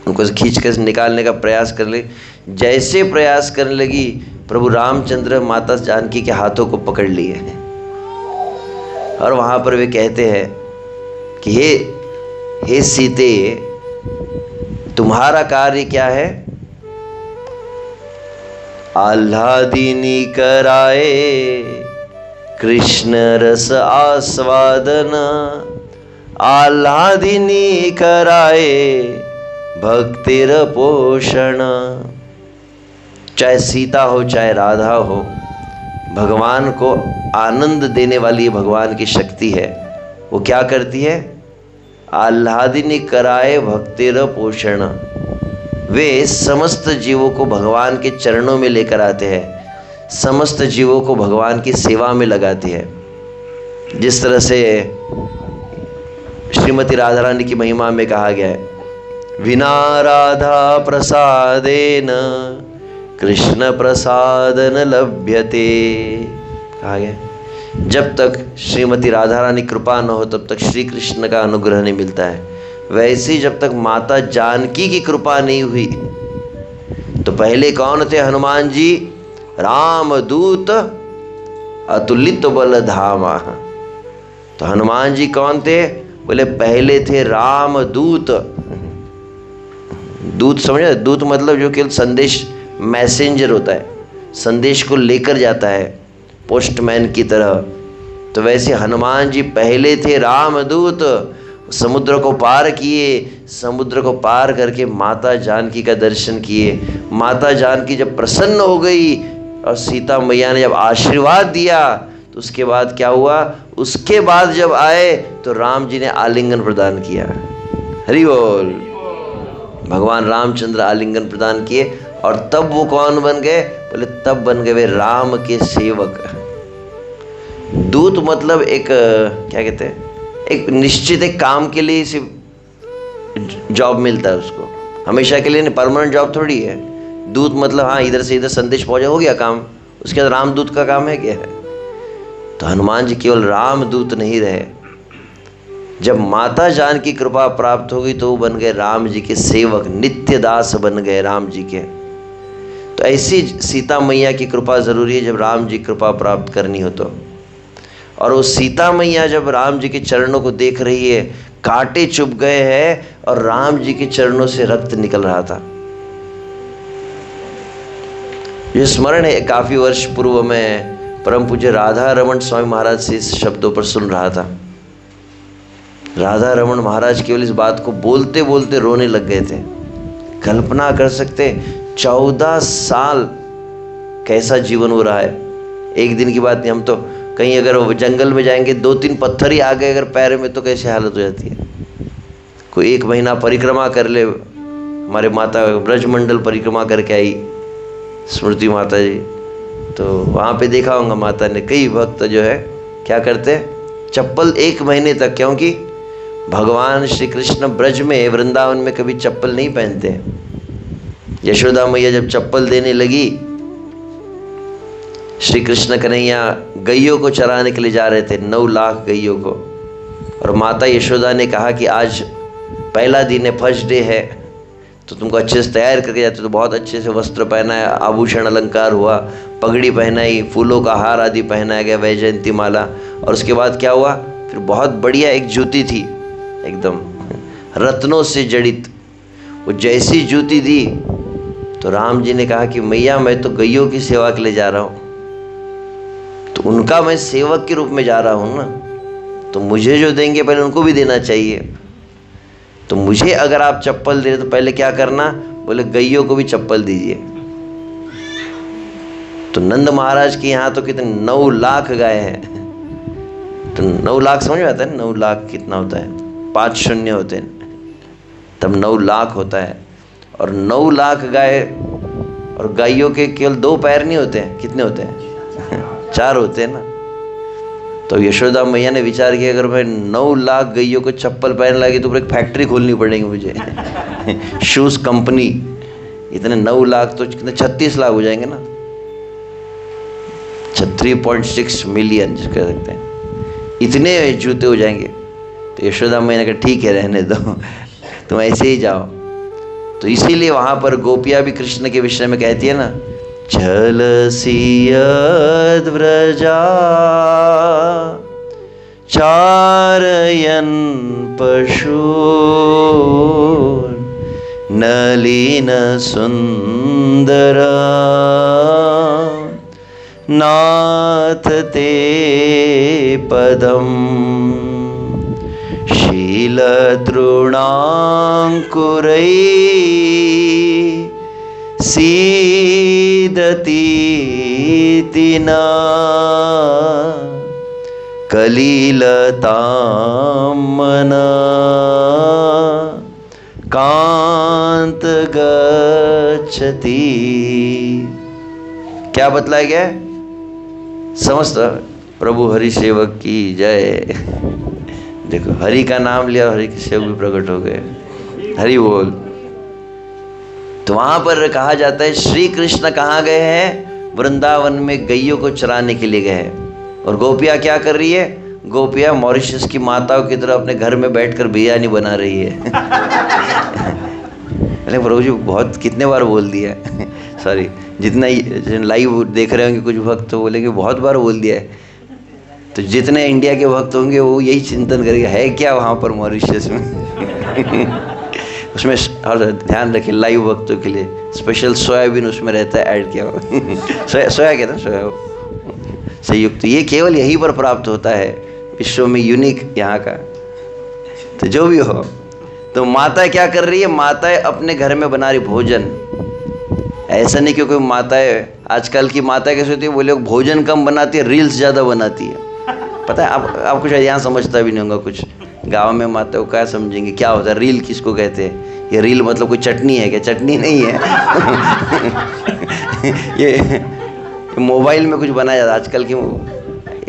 उनको खींच कर निकालने का प्रयास कर ले। जैसे प्रयास करने लगी, प्रभु रामचंद्र माता जानकी के हाथों को पकड़ लिए और वहाँ पर वे कहते हैं कि हे सीते, तुम्हारा कार्य क्या है? आह्लादिनी कराए कृष्ण रस आस्वादन, आह्लादिनी कराए भक्तिर पोषण। चाहे सीता हो चाहे राधा हो, भगवान को आनंद देने वाली भगवान की शक्ति है। वो क्या करती है? आह्लादिनी कराए भक्तिर पोषण। वे समस्त जीवों को भगवान के चरणों में लेकर आते हैं, समस्त जीवों को भगवान की सेवा में लगाते हैं। जिस तरह से श्रीमती राधा रानी की महिमा में कहा गया है, विना राधा प्रसादेन कृष्ण प्रसाद न लभ्यते, कहा गया। जब तक श्रीमती राधा रानी कृपा न हो तब तक श्री कृष्ण का अनुग्रह नहीं मिलता है। वैसे ही जब तक माता जानकी की कृपा नहीं हुई तो पहले कौन थे हनुमान जी? रामदूत अतुलित बल धामा। तो हनुमान जी कौन थे? बोले पहले थे रामदूत। दूत समझे? दूत मतलब जो केवल संदेश मैसेंजर होता है, संदेश को लेकर जाता है, पोस्टमैन की तरह। तो वैसे हनुमान जी पहले थे रामदूत, समुद्र को पार किए, समुद्र को पार करके माता जानकी का दर्शन किए। माता जानकी जब प्रसन्न हो गई और सीता मैया ने जब आशीर्वाद दिया तो उसके बाद क्या हुआ? उसके बाद जब आए तो राम जी ने आलिंगन प्रदान किया। हरि बोल। भगवान रामचंद्र आलिंगन प्रदान किए और तब वो कौन बन गए? बोले तब बन गए वे राम के सेवक। दूत मतलब एक क्या कहते हैं, एक निश्चित एक काम के लिए सिर्फ जॉब मिलता है उसको, हमेशा के लिए नहीं, परमानेंट जॉब थोड़ी है। दूत मतलब हाँ इधर से इधर संदेश पहुंचा, हो गया काम। उसके बाद रामदूत का काम है क्या है? तो हनुमान जी केवल रामदूत नहीं रहे, जब माता जान की कृपा प्राप्त हो गई तो वो बन गए राम जी के सेवक, नित्य दास बन गए राम जी के। तो ऐसी सीता मैया की कृपा ज़रूरी है जब राम जी कृपा प्राप्त करनी हो तो। और वो सीता मैया जब राम जी के चरणों को देख रही है, कांटे चुभ गए हैं और राम जी के चरणों से रक्त निकल रहा था। ये स्मरण है, काफ़ी वर्ष पूर्व में परम पूज्य राधा रमन स्वामी महाराज से इस शब्दों पर सुन रहा था। राधा रमन महाराज केवल इस बात को बोलते बोलते रोने लग गए थे। कल्पना कर सकते 14 साल कैसा जीवन हो रहा है। एक दिन की बात नहीं, हम तो कहीं अगर वो जंगल में जाएंगे 2-3 पत्थर ही आ गए अगर पैर में तो कैसी हालत हो जाती है। कोई 1 महीना परिक्रमा कर ले, हमारे माता ब्रजमंडल परिक्रमा करके आई स्मृति माता जी, तो वहाँ पे देखा होगा माता ने कई भक्त जो है क्या करते हैं, चप्पल 1 महीने तक, क्योंकि भगवान श्री कृष्ण ब्रज में वृंदावन में कभी चप्पल नहीं पहनते हैं। यशोदा मैया जब चप्पल देने लगी, श्री कृष्ण कन्हैया गैयों को चराने के लिए जा रहे थे, 9 लाख गैयों को, और माता यशोदा ने कहा कि आज पहला दिन है, फर्स्ट डे है, तो तुमको अच्छे से तैयार करके जाते, तो बहुत अच्छे से वस्त्र पहनाया, आभूषण अलंकार हुआ, पगड़ी पहनाई, फूलों का हार आदि पहनाया गया, वैजयंती माला। और उसके बाद क्या हुआ, फिर बहुत बढ़िया एक जूती थी एकदम रत्नों से जड़ित। वो जैसी जूती दी तो राम जी ने कहा कि मैया मैं तो गैयों की सेवा के लिए जा रहा हूं, तो उनका मैं सेवक के रूप में जा रहा हूं ना, तो मुझे जो देंगे पहले उनको भी देना चाहिए। तो मुझे अगर आप चप्पल दे तो पहले क्या करना, बोले गैयों को भी चप्पल दीजिए। तो नंद महाराज के यहाँ तो कितने 9 लाख गाय हैं, तो 9 लाख समझ में आता है, 9 लाख कितना होता है, 5 शून्य होते हैं, तब 9 लाख होता है। और 9 लाख गाय, और गायों के केवल 2 पैर नहीं होते हैं, कितने होते हैं 4 होते हैं ना। तो यशोदा मैया ने विचार किया अगर मैं 9 लाख गैयों को चप्पल पहन लगी तो एक फैक्ट्री खोलनी पड़ेगी मुझे शूज कंपनी। इतने 9 लाख तो कितने 36 लाख हो जाएंगे ना, 3.6 मिलियन जिसको कह सकते हैं, इतने जूते हो जाएंगे। तो यशोदा मैया ने कहा ठीक है रहने दो तुम ऐसे ही जाओ। तो इसीलिए वहां पर गोपियां भी कृष्ण के विषय में कहती है ना, छलसी व्रजा चारयन पशु नलिन सुंदर नाथ ते पदम शीलतृणांकुरै सीदतीति न कलिलतामन कांत गच्छति। क्या बतलाया गया है, समस्त प्रभु हरि सेवक की जय। देखो हरि का नाम लिया, हरि के सेवक भी प्रकट हो गए, हरि बोल। तो वहां पर कहा जाता है श्री कृष्ण कहाँ गए हैं, वृंदावन में गैयों को चराने के लिए गए हैं। और गोपियां क्या कर रही है, गोपियां मॉरिशस की माताओं की तरह अपने घर में बैठकर बिरयानी बना रही है अरे प्रभु जी बहुत कितने बार बोल दिया सॉरी, जितना लाइव देख रहे होंगे कुछ भक्त तो बोलेंगे बहुत बार बोल दिया है। तो जितने इंडिया के भक्त होंगे वो यही चिंतन करेंगे है क्या वहाँ पर मॉरिशस में उसमें और ध्यान रखें लाइव भक्तों के लिए स्पेशल सोयाबीन उसमें रहता है ऐड किया सोया कहते हैं सोया संयुक्त। ये केवल यहीं पर प्राप्त होता है विश्व में, यूनिक यहाँ का। तो जो भी हो, तो माता क्या कर रही है, माताएं अपने घर में बना रही भोजन। ऐसा नहीं क्योंकि माताएं, आजकल की माता कैसे होती है, वो लोग भोजन कम बनाती है, रील्स ज़्यादा बनाती है। पता है आपको शायद यहाँ समझता भी नहीं होगा, कुछ गांव में माता को क्या समझेंगे क्या होता है रील, किसको कहते हैं। ये रील मतलब कोई चटनी है क्या, चटनी नहीं है ये मोबाइल में कुछ बनाया जाता आजकल की,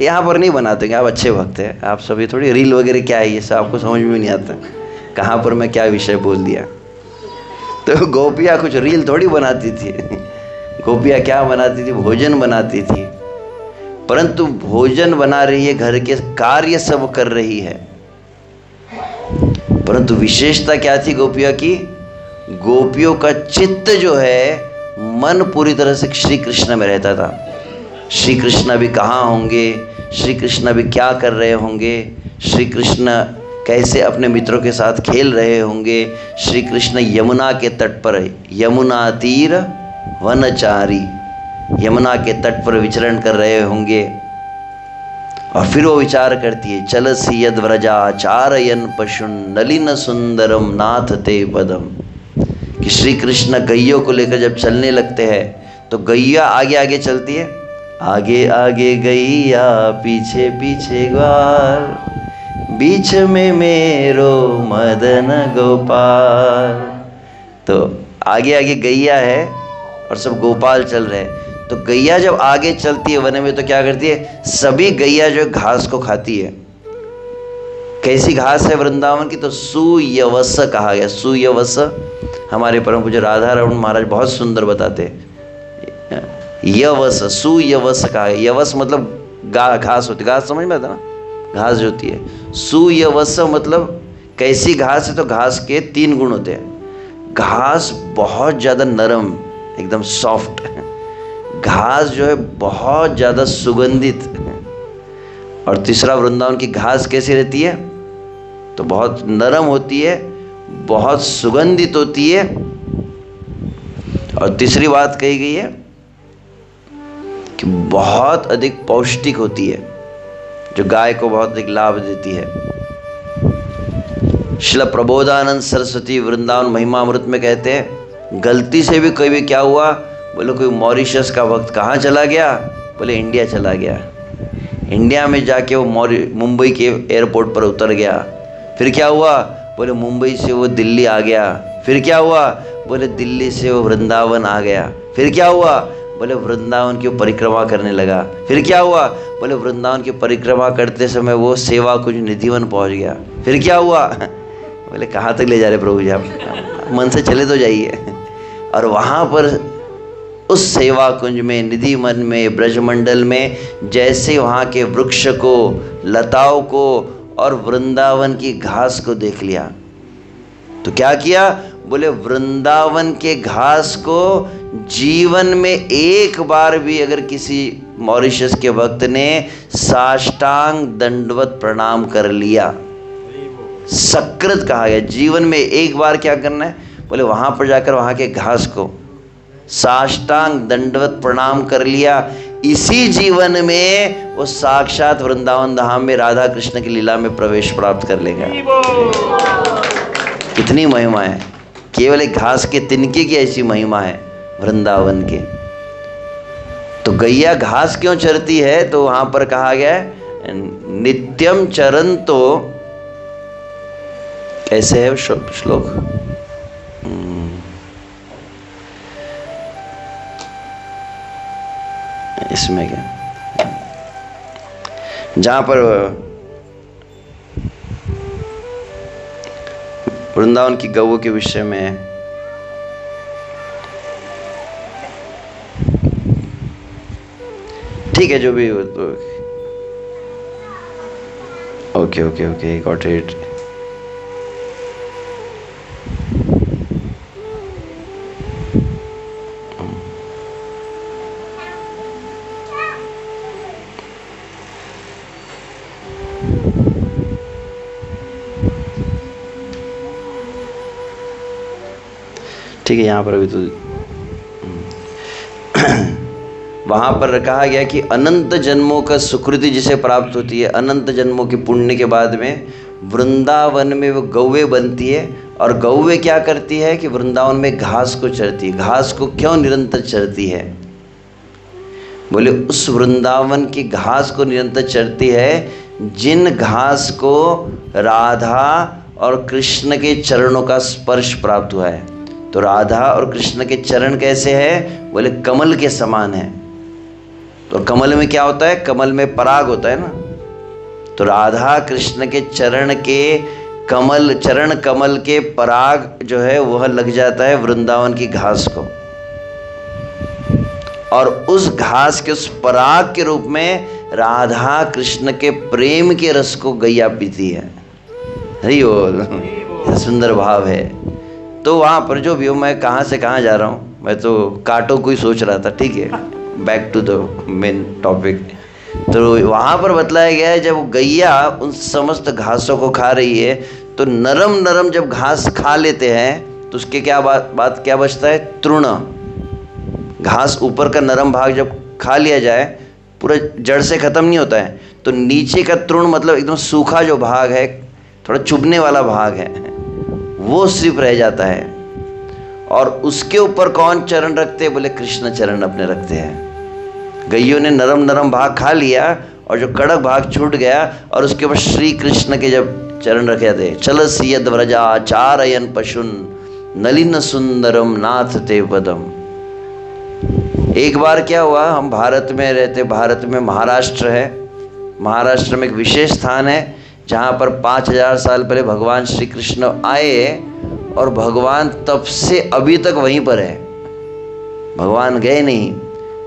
यहाँ पर नहीं बनाते। आप अच्छे भक्त हैं आप सभी, थोड़ी रील वगैरह क्या है ये सब आपको समझ में नहीं आता, कहाँ पर मैं क्या विषय बोल दिया। तो गोपियाँ कुछ रील थोड़ी बनाती थी, गोपियाँ क्या बनाती थी, भोजन बनाती थी। परंतु भोजन बना रही है, घर के कार्य सब कर रही है, परंतु विशेषता क्या थी गोपियों की, गोपियों का चित्त जो है मन पूरी तरह से श्री कृष्ण में रहता था। श्री कृष्ण भी कहाँ होंगे, श्री कृष्ण भी क्या कर रहे होंगे, श्री कृष्ण कैसे अपने मित्रों के साथ खेल रहे होंगे। श्री कृष्ण यमुना के तट पर, यमुना तीर वनचारी, यमुना के तट पर विचरण कर रहे होंगे। और फिर वो विचार करती है, चलसी यद व्रजा चारयन पशुन नलिन सुंदरम नाथ ते पदम, कि श्री कृष्ण गैयों को लेकर जब चलने लगते हैं तो गैया आगे आगे चलती है, आगे आगे गैया पीछे पीछे ग्वाल, बीच में मेरो मदन गोपाल। तो आगे आगे गैया है और सब गोपाल चल रहे हैं। तो गैया जब आगे चलती है वन में तो क्या करती है, सभी गैया जो घास को खाती है। कैसी घास है वृंदावन की, तो सुयवस कहा गया। सुयवस हमारे परम पूज्य राधा रमण महाराज बहुत सुंदर बताते हैं। यवस, सुयवस कहा गया। यवस मतलब घास होती, घास समझ में आता ना, घास जो होती है। सुयवस मतलब कैसी घास है, तो घास के 3 गुण होते हैं। घास बहुत ज़्यादा नरम, एकदम सॉफ्ट, घास जो है बहुत ज़्यादा सुगंधित। और तीसरा, वृंदावन की घास कैसी रहती है? तो बहुत नरम होती है, बहुत सुगंधित होती है। और तीसरी बात कही गई है कि बहुत अधिक पौष्टिक होती है, जो गाय को बहुत अधिक लाभ देती है। श्रील प्रबोधानंद सरस्वती वृंदावन महिमामृत में कहते हैं, गलती से भी कभी क्या हुआ? बोले कोई मॉरिशस का भक्त कहाँ चला गया? बोले इंडिया चला गया। इंडिया में जाके वो मुंबई के एयरपोर्ट पर उतर गया। फिर क्या हुआ? बोले मुंबई से वो दिल्ली आ गया। फिर क्या हुआ? बोले दिल्ली से वो वृंदावन आ गया। फिर क्या हुआ? बोले वृंदावन की परिक्रमा करने लगा। फिर क्या हुआ? बोले वृंदावन की परिक्रमा करते समय वो सेवा कुंज निधिवन पहुंच गया। फिर क्या हुआ? बोले कहाँ तक ले जा रहे प्रभु जी आप, मन से चले तो जाइए। और वहाँ पर उस सेवा कुंज में, निधि मन में, ब्रजमंडल में, जैसे वहाँ के वृक्ष को, लताओं को और वृंदावन की घास को देख लिया तो क्या किया? बोले वृंदावन के घास को जीवन में एक बार भी अगर किसी मॉरिशस के भक्त ने साष्टांग दंडवत प्रणाम कर लिया, सकृत कहा गया। जीवन में एक बार क्या करना है? बोले वहाँ पर जाकर वहाँ के घास को साष्टांग दंडवत प्रणाम कर लिया, इसी जीवन में वो साक्षात वृंदावन धाम में राधा कृष्ण की लीला में प्रवेश प्राप्त कर लेगा। कितनी महिमा है! केवल एक घास के तिनके की ऐसी महिमा है वृंदावन के। तो गैया घास क्यों चरती है? तो वहां पर कहा गया है नित्यम चरन। तो कैसे है श्लोक? इसमें क्या, जहां पर वृंदावन की गऊ के विषय में ठीक है, जो भी हो तो okay okay okay, got it. ठीक है, यहाँ पर अभी तो वहाँ पर कहा गया कि अनंत जन्मों का सुकृति जिसे प्राप्त होती है, अनंत जन्मों के पुण्य के बाद में वृंदावन में वो गौवे बनती है। और गौवे क्या करती है कि वृंदावन में घास को चरती है। घास को क्यों निरंतर चरती है? बोले उस वृंदावन की घास को निरंतर चरती है जिन घास को राधा और कृष्ण के चरणों का स्पर्श प्राप्त हुआ है। तो राधा और कृष्ण के चरण कैसे है? बोले कमल के समान है। तो कमल में क्या होता है? कमल में पराग होता है ना। तो राधा कृष्ण के चरण कमल के पराग जो है वह लग जाता है वृंदावन की घास को, और उस घास के उस पराग के रूप में राधा कृष्ण के प्रेम के रस को गैया पीती है। हरि बोल, सुंदर भाव है। तो वहाँ पर जो भी हो, मैं कहाँ से कहाँ जा रहा हूँ, मैं तो कांटों को ही सोच रहा था। ठीक है, back to the main topic. तो वहाँ पर बतलाया गया है जब गैया उन समस्त घासों को खा रही है तो नरम नरम जब घास खा लेते हैं तो उसके क्या बात क्या बचता है? तृण। घास ऊपर का नरम भाग जब खा लिया जाए, पूरा जड़ से ख़त्म नहीं होता है, तो नीचे का तृण मतलब एकदम सूखा जो भाग है, थोड़ा चुभने वाला भाग है, वो सिर्फ रह जाता है। और उसके ऊपर कौन चरण रखते हैं? बोले कृष्ण चरण अपने रखते हैं। गैयों ने नरम नरम भाग खा लिया और जो कड़क भाग छूट गया, और उसके ऊपर श्री कृष्ण के जब चरण रखे थे, चलसि यद व्रजा चारयन पशुन नलिन सुंदरम नाथ ते पदम। एक बार क्या हुआ, हम भारत में रहते, भारत में महाराष्ट्र है, महाराष्ट्र में एक विशेष स्थान है जहाँ पर 5000 साल पहले भगवान श्री कृष्ण आए, और भगवान तब से अभी तक वहीं पर है, भगवान गए नहीं।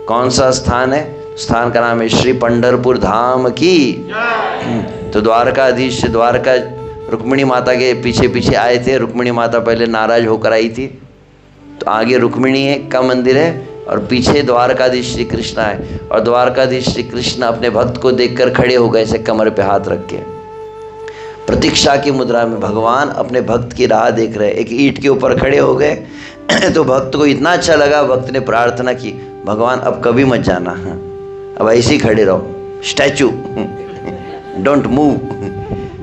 कौन सा स्थान है? स्थान का नाम है श्री पंढरपुर धाम की। तो द्वारकाधीश, द्वारका रुक्मिणी माता के पीछे पीछे आए थे। रुक्मिणी माता पहले नाराज होकर आई थी, तो आगे रुक्मिणी का मंदिर है और पीछे द्वारकाधीश श्री कृष्ण है, और द्वारकाधीश श्री कृष्ण अपने भक्त को देखकर खड़े हो गए, ऐसे कमर पे हाथ रख के प्रतीक्षा की मुद्रा में। भगवान अपने भक्त की राह देख रहे, एक ईंट के ऊपर खड़े हो गए तो भक्त को इतना अच्छा लगा, भक्त ने प्रार्थना की, भगवान अब कभी मत जाना, अब ऐसे ही खड़े रहो, स्टैचू, डोंट मूव।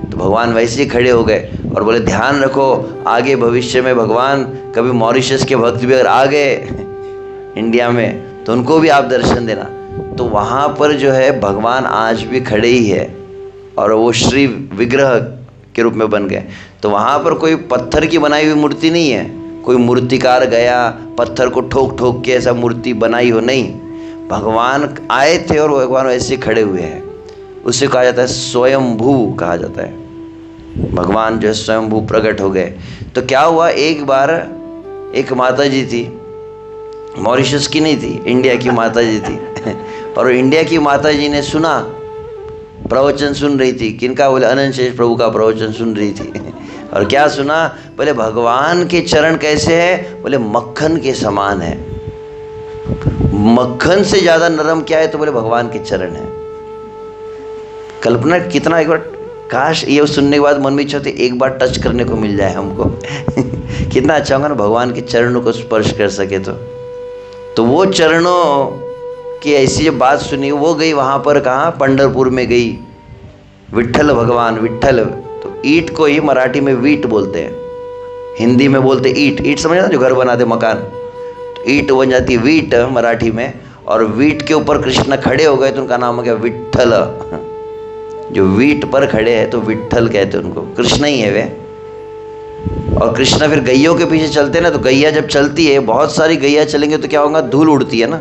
तो भगवान वैसे ही खड़े हो गए और बोले ध्यान रखो, आगे भविष्य में भगवान कभी मॉरिशस के भक्त भी अगर आ गए इंडिया में तो उनको भी आप दर्शन देना। तो वहाँ पर जो है भगवान आज भी खड़े ही है और वो श्री विग्रह के रूप में बन गए। तो वहाँ पर कोई पत्थर की बनाई हुई मूर्ति नहीं है, कोई मूर्तिकार गया पत्थर को ठोक ठोक के ऐसा मूर्ति बनाई हो, नहीं, भगवान आए थे और भगवान वैसे खड़े हुए हैं। उसे कहा जाता है स्वयंभू कहा जाता है, भगवान जो है स्वयंभू प्रकट हो गए। तो क्या हुआ, एक बार एक माता जी थी, मॉरिशस की नहीं थी, इंडिया की माता जी थी और इंडिया की माता जी ने सुना, प्रवचन सुन रही थी, किनका, बोले अनंत शेष प्रभु का प्रवचन सुन रही थी और क्या सुना, बोले भगवान के चरण कैसे है, बोले मक्खन के समान है। मक्खन से ज़्यादा नरम क्या है, तो बोले भगवान के चरण है। कल्पना कितना, एक बार काश ये सुनने के बाद मन में इच्छा होती एक बार टच करने को मिल जाए हमको कितना अच्छा होगा ना, भगवान के चरणों को स्पर्श कर सके। तो वो चरणों की ऐसी जो बात सुनी, वो गई वहाँ पर, कहाँ, पंढरपुर में गई, विट्ठल भगवान, विट्ठल। तो ईंट को ही मराठी में वीट बोलते हैं, हिंदी में बोलते ईंट, ईंट समझ ना, जो घर बनाते मकान, तो ईंट बन जाती है वीट मराठी में, और वीट के ऊपर कृष्ण खड़े हो गए तो उनका नाम हो गया विट्ठल। जो वीट पर खड़े हैं तो विट्ठल कहते हैं उनको, कृष्ण ही है वे। और कृष्ण फिर गैयों के पीछे चलते हैं ना, तो गैया जब चलती है, बहुत सारी गैया चलेंगे तो क्या होगा, धूल उड़ती है ना,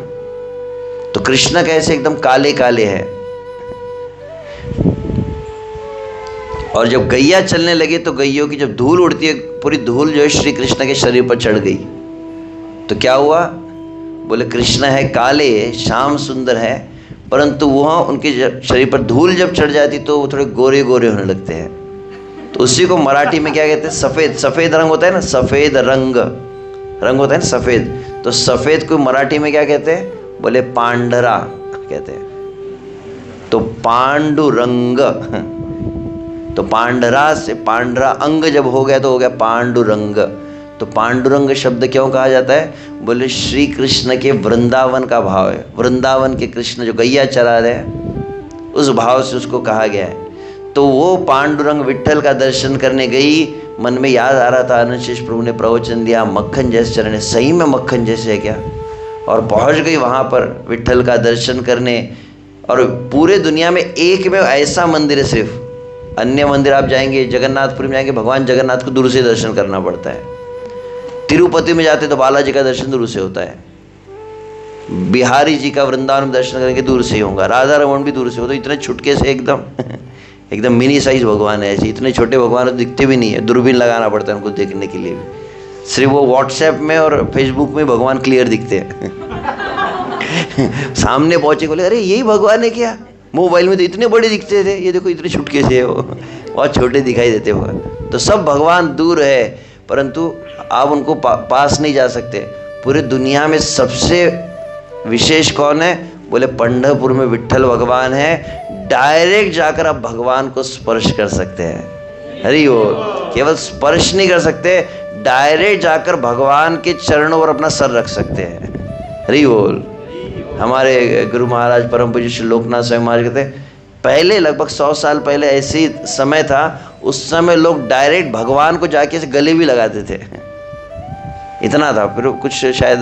तो कृष्ण कैसे एकदम काले काले है। और जब गैया चलने लगे तो गैयों की जब धूल उड़ती है, पूरी धूल जो है श्री कृष्ण के शरीर पर चढ़ गई। तो क्या हुआ, बोले कृष्ण है काले, श्याम सुंदर है, परंतु वह उनके शरीर पर धूल जब चढ़ जाती तो वो थोड़े गोरे गोरे होने लगते हैं। तो उसी को मराठी में क्या कहते हैं, सफ़ेद, सफ़ेद रंग होता है ना, सफ़ेद रंग होता है ना सफ़ेद, तो सफ़ेद को मराठी में क्या कहते हैं, बोले पांडरा कहते हैं। तो पांडुरंग, तो पांडरा से पांडरा अंग जब हो गया तो हो गया पांडुरंग। तो पांडुरंग शब्द क्यों कहा जाता है, बोले श्री कृष्ण के वृंदावन का भाव है, वृंदावन के कृष्ण जो गैया चरा रहे हैं उस भाव से उसको कहा गया है। तो वो पांडुरंग विट्ठल का दर्शन करने गई, मन में याद आ रहा था अनंत शेष प्रभु ने प्रवचन दिया, मक्खन जैसे चरण है, सही में मक्खन जैसे है क्या, और पहुंच गई वहाँ पर विट्ठल का दर्शन करने। और पूरे दुनिया में एक में ऐसा मंदिर है, सिर्फ, अन्य मंदिर आप जाएंगे, जगन्नाथपुरी में जाएंगे, भगवान जगन्नाथ को दूर से दर्शन करना पड़ता है। तिरुपति में जाते तो बालाजी का दर्शन दूर से होता है, बिहारी जी का वृंदावन में दर्शन करेंगे दूर से ही होगा, राधा रमन भी दूर से हो। तो इतने छुटके से एकदम एकदम मिनी साइज भगवान है, ऐसे इतने छोटे भगवान तो दिखते भी नहीं है, दूरबीन लगाना पड़ता है उनको देखने के लिए भी। सिर्फ वो व्हाट्सएप में और फेसबुक में भगवान क्लियर दिखते हैं सामने पहुंचे बोले अरे यही भगवान है क्या, मोबाइल में तो इतने बड़े दिखते थे, ये देखो इतने छुटके से वो बहुत छोटे दिखाई देते हो। तो सब भगवान दूर है, परंतु आप उनको पास नहीं जा सकते। पूरी दुनिया में सबसे विशेष कौन है, बोले पंढरपुर में विट्ठल भगवान है, डायरेक्ट जाकर आप भगवान को स्पर्श कर सकते हैं। हरि बोल, केवल स्पर्श नहीं कर सकते, डायरेक्ट जाकर भगवान के चरणों पर अपना सर रख सकते हैं। हरि बोल। हमारे गुरु महाराज परम पूज्य श्री लोकनाथ स्वामी महाराज कहते हैं, पहले लगभग 100 साल पहले ऐसी समय था, उस समय लोग डायरेक्ट भगवान को जाके से गले भी लगाते थे, इतना था। फिर कुछ शायद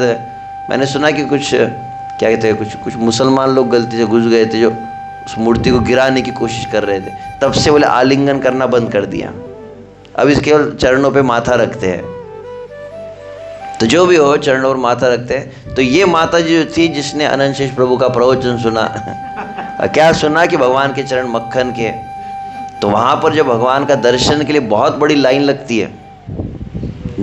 मैंने सुना कि कुछ क्या कहते हैं, कुछ मुसलमान लोग गलती से घुस गए थे, जो उस मूर्ति को गिराने की कोशिश कर रहे थे, तब से बोले आलिंगन करना बंद कर दिया, अब इस केवल चरणों पे माथा रखते हैं। तो जो भी हो, चरणों पर माथा रखते हैं। तो ये माता जी जो थी जिसने अनंत शेष प्रभु का प्रवचन सुना क्या सुना कि भगवान के चरण मक्खन के। तो वहाँ पर जब भगवान का दर्शन के लिए बहुत बड़ी लाइन लगती है,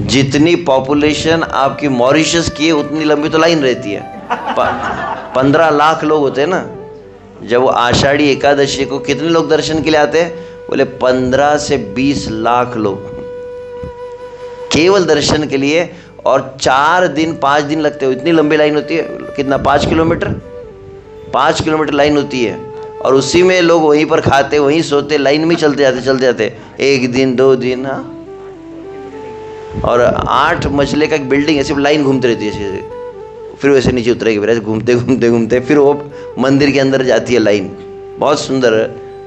जितनी पॉपुलेशन आपकी मॉरिशस की है उतनी लंबी तो लाइन रहती है। 15 लाख लोग होते हैं ना, जब वो आषाढ़ी एकादशी को कितने लोग दर्शन के लिए आते हैं, बोले 15 से 20 लाख लोग केवल दर्शन के लिए। और 4 दिन 5 दिन लगते हो, इतनी लंबी लाइन होती है। कितना, 5 किलोमीटर, 5 किलोमीटर लाइन होती है। और उसी में लोग वहीं पर खाते, वहीं सोते, लाइन में चलते जाते 1 दिन 2 दिन। हाँ, और 8 मंजिले का एक बिल्डिंग है, सिर्फ लाइन घूमती रहती है। फिर वैसे नीचे उतरेगी, फिर ऐसे घूमते घूमते घूमते फिर वो मंदिर के अंदर जाती है लाइन। बहुत सुंदर।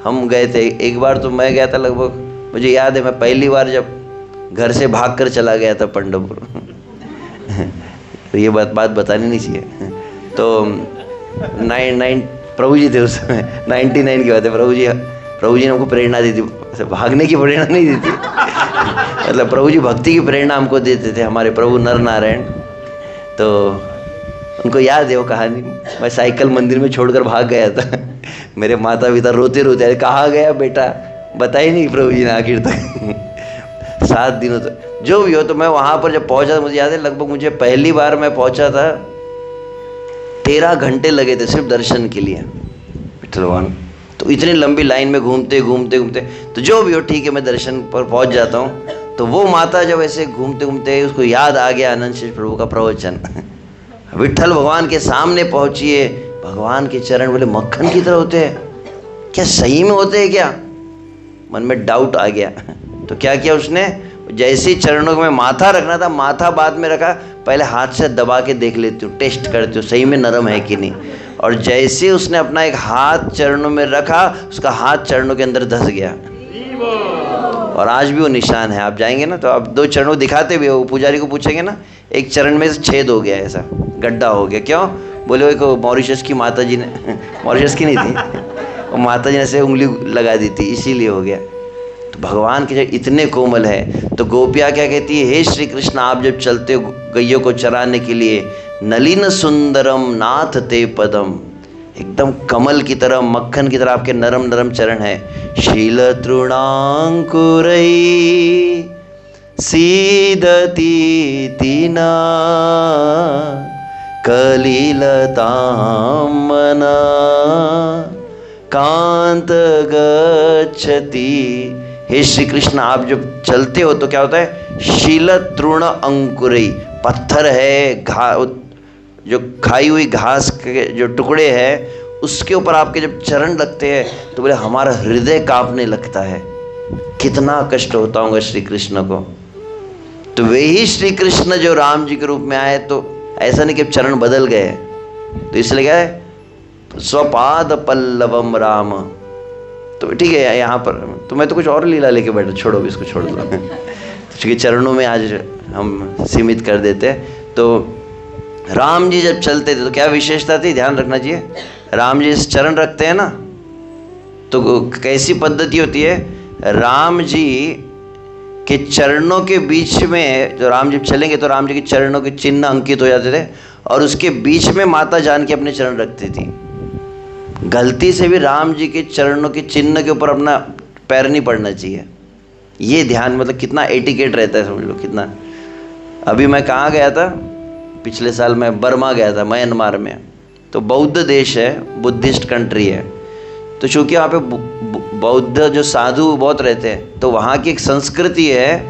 हम गए थे एक बार, तो मैं गया था लगभग, मुझे याद है मैं पहली बार जब घर से भाग कर चला गया था पंढरपुर। ये बात बतानी नहीं चाहिए। तो 9 प्रभु जी थे उस समय, 99 की बात है। प्रभु जी ने हमको प्रेरणा दी थी, भागने की प्रेरणा नहीं दी थी। मतलब प्रभु जी भक्ति की प्रेरणा हमको देते थे, हमारे प्रभु नर नारायण। तो उनको याद है वो कहानी। मैं साइकिल मंदिर में छोड़कर भाग गया था। मेरे माता पिता रोते रोते, कहाँ गया बेटा, बता ही नहीं प्रभु जी ने आखिर तक। 7 दिनों तक जो भी हो। तो मैं वहाँ पर जब पहुँचा, मुझे याद है लगभग मुझे पहली बार मैं पहुँचा था 13 घंटे लगे थे सिर्फ दर्शन के लिए, विठल भगवान। तो इतनी लंबी लाइन में घूमते घूमते घूमते, तो जो भी हो ठीक है, मैं दर्शन पर पहुँच जाता हूँ। तो वो माता जब ऐसे घूमते घूमते उसको याद आ गया आनंद शेष प्रभु का प्रवचन। विठल भगवान के सामने पहुँची है, भगवान के चरण बोले मक्खन की तरह होते हैं क्या, सही में होते हैं क्या? मन में डाउट आ गया। तो क्या किया उसने, जैसे ही चरणों में माथा रखना था, माथा बाद में रखा, पहले हाथ से दबा के देख लेती हूँ, टेस्ट करती हूँ सही में नरम है कि नहीं। और जैसे उसने अपना एक हाथ चरणों में रखा, उसका हाथ चरणों के अंदर धंस गया। और आज भी वो निशान है। आप जाएंगे ना तो आप 2 चरणों दिखाते भी हो, पुजारी को पूछेंगे ना, एक चरण में छेद हो गया, ऐसा गड्ढा हो गया। क्यों? बोले वो मॉरिशस की माता जी ने, मॉरिशस की नहीं थी वो, माता जी ने ऐसे उंगली लगा दी थी, इसीलिए हो गया। तो भगवान के जब इतने कोमल है, तो गोपिया क्या कहती है, हे श्री कृष्ण आप जब चलते हो गैयों को चराने के लिए, नलिन सुंदरम नाथ ते पदम, एकदम कमल की तरह, मक्खन की तरह आपके नरम नरम चरण है। शील तृणांकुरै सीदती तीना कलिलतां मना कांत गच्छति। हे श्री कृष्ण आप जब चलते हो तो क्या होता है, शील तृण अंकुरई, पत्थर है, जो खाई हुई घास के जो टुकड़े हैं, उसके ऊपर आपके जब चरण लगते हैं तो बोले हमारा हृदय कांपने लगता है। कितना कष्ट होता होगा श्री कृष्ण को। तो वे ही श्री कृष्ण जो राम जी के रूप में आए, तो ऐसा नहीं कि चरण बदल गए, तो इसलिए क्या है, तो स्वपाद पल्लवम राम। तो ठीक है, यहाँ पर तो मैं तो कुछ और लीला लेके बैठा, छोड़ो इसको, छोड़ दो। क्योंकि चरणों में आज हम सीमित कर देते। तो राम जी जब चलते थे तो क्या विशेषता थी, ध्यान रखना चाहिए। राम जी चरण रखते हैं ना, तो कैसी पद्धति होती है, राम जी के चरणों के बीच में, जो राम जी चलेंगे तो राम जी के चरणों के चिन्ह अंकित हो जाते थे, और उसके बीच में माता जानकी अपने चरण रखती थी। गलती से भी राम जी के चरणों के चिन्ह के ऊपर अपना पैर नहीं पड़ना चाहिए। ये ध्यान, मतलब कितना एटिकेट रहता है, समझ लो कितना। अभी मैं कहाँ गया था, पिछले साल मैं बर्मा गया था, म्यांमार में। तो बौद्ध देश है, बुद्धिस्ट कंट्री है। तो चूँकि वहाँ पे बौद्ध जो साधु बहुत रहते हैं, तो वहाँ की एक संस्कृति है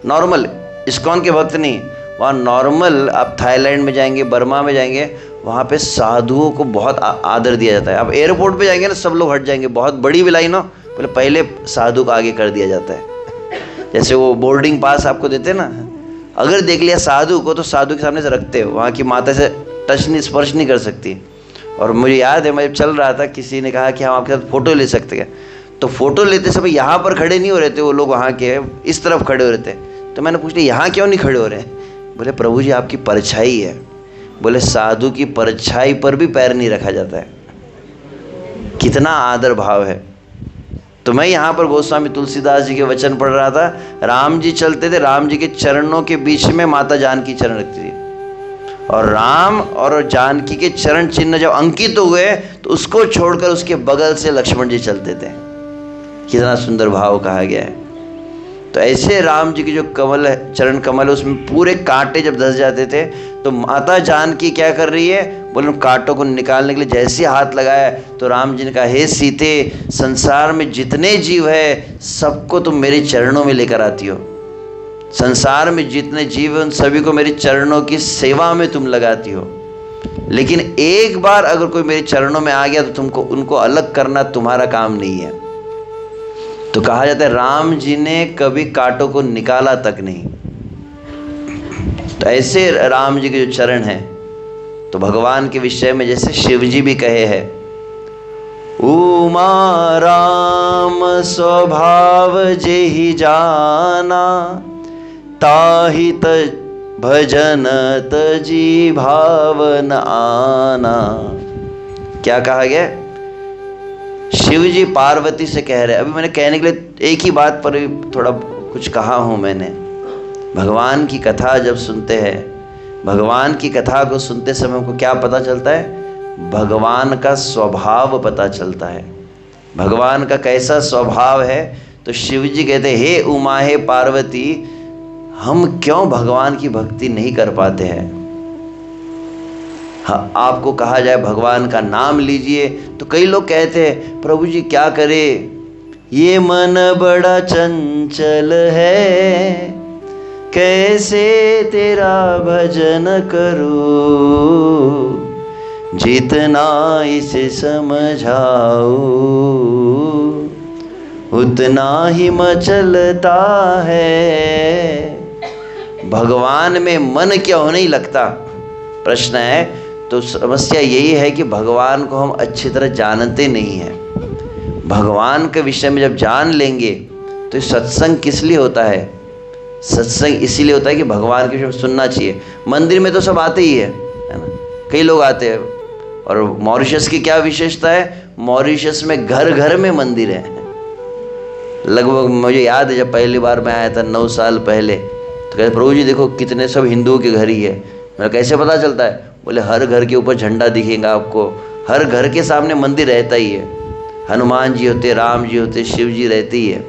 नॉर्मल, इस्कॉन के भक्त नहीं, वहाँ नॉर्मल। आप थाईलैंड में जाएंगे, बर्मा में जाएंगे, वहाँ पे साधुओं को बहुत आदर दिया जाता है। आप एयरपोर्ट पे जाएंगे ना, सब लोग हट जाएंगे, बहुत बड़ी भी लाइन हो, बोले पहले साधु को आगे कर दिया जाता है। जैसे वो बोर्डिंग पास आपको देते हैं ना, अगर देख लिया साधु को तो साधु के सामने से रखते हो, वहाँ की माता से टच नहीं, स्पर्श नहीं कर सकती। और मुझे याद है मैं जब चल रहा था, किसी ने कहा कि हम आपके साथ फ़ोटो ले सकते हैं। तो फ़ोटो लेते समय यहाँ पर खड़े नहीं हो रहे थे वो लोग, वहाँ के इस तरफ खड़े हो रहे थे। तो मैंने पूछ लिया यहाँ क्यों नहीं खड़े हो रहे? बोले प्रभु जी आपकी परछाई है। बोले साधु की परछाई पर भी पैर नहीं रखा जाता है। कितना आदर भाव है। तो मैं यहाँ पर गोस्वामी तुलसीदास जी के वचन पढ़ रहा था। राम जी चलते थे, राम जी के चरणों के बीच में माता जानकी चरण रखती थी, और राम और जानकी के चरण चिन्ह जब अंकित हुए तो उसको छोड़कर उसके बगल से लक्ष्मण जी चलते थे। कितना सुंदर भाव कहा गया है। तो ऐसे राम जी की जो कमल है, चरण कमल है, उसमें पूरे कांटे जब धंस जाते थे, तो माता जानकी क्या कर रही है, बोले उन कांटों को निकालने के लिए जैसे हाथ लगाया, तो राम जी ने कहा हे सीते, संसार में जितने जीव है सबको तुम मेरे चरणों में लेकर आती हो, संसार में जितने जीव उन सभी को मेरे चरणों की सेवा में तुम लगाती हो, लेकिन एक बार अगर कोई मेरे चरणों में आ गया तो तुमको उनको अलग करना तुम्हारा काम नहीं है। तो कहा जाता है राम जी ने कभी कांटों को निकाला तक नहीं। तो ऐसे राम जी के जो चरण हैं, तो भगवान के विषय में जैसे शिव जी भी कहे हैं, उमा राम स्वभाव जेहि जाना, ताहि भजन तजी भावन आना। क्या कहा गया? शिव जी पार्वती से कह रहे हैं। अभी मैंने कहने के लिए एक ही बात पर थोड़ा कुछ कहा हूं मैंने। भगवान की कथा जब सुनते हैं, भगवान की कथा को सुनते समय हमको क्या पता चलता है? भगवान का स्वभाव पता चलता है। भगवान का कैसा स्वभाव है। तो शिव जी कहते हैं, हे उमा, हे पार्वती, हम क्यों भगवान की भक्ति नहीं कर पाते हैं? हाँ, आपको कहा जाए भगवान का नाम लीजिए, तो कई लोग कहते हैं प्रभु जी क्या करे, ये मन बड़ा चंचल है, कैसे तेरा भजन करूं, जितना इसे समझाऊं उतना ही मचलता है। भगवान में मन क्यों नहीं लगता? प्रश्न है। तो समस्या यही है कि भगवान को हम अच्छी तरह जानते नहीं हैं। भगवान के विषय में जब जान लेंगे तो सत्संग किस लिए होता है? सत्संग इसीलिए होता है कि भगवान के विषय में सुनना चाहिए। मंदिर में तो सब आते ही है ना, कई लोग आते हैं। और मॉरिशस की क्या विशेषता है? मॉरिशस में घर घर में मंदिर है। लगभग मुझे याद है जब पहली बार मैं आया था 9 साल पहले, तो कहते प्रभु जी देखो कितने सब हिंदुओं के घर ही है। मैंने कैसे पता चलता है? बोले हर घर के ऊपर झंडा दिखेगा आपको, हर घर के सामने मंदिर रहता ही है। हनुमान जी होते, राम जी होते, शिव जी रहते ही है।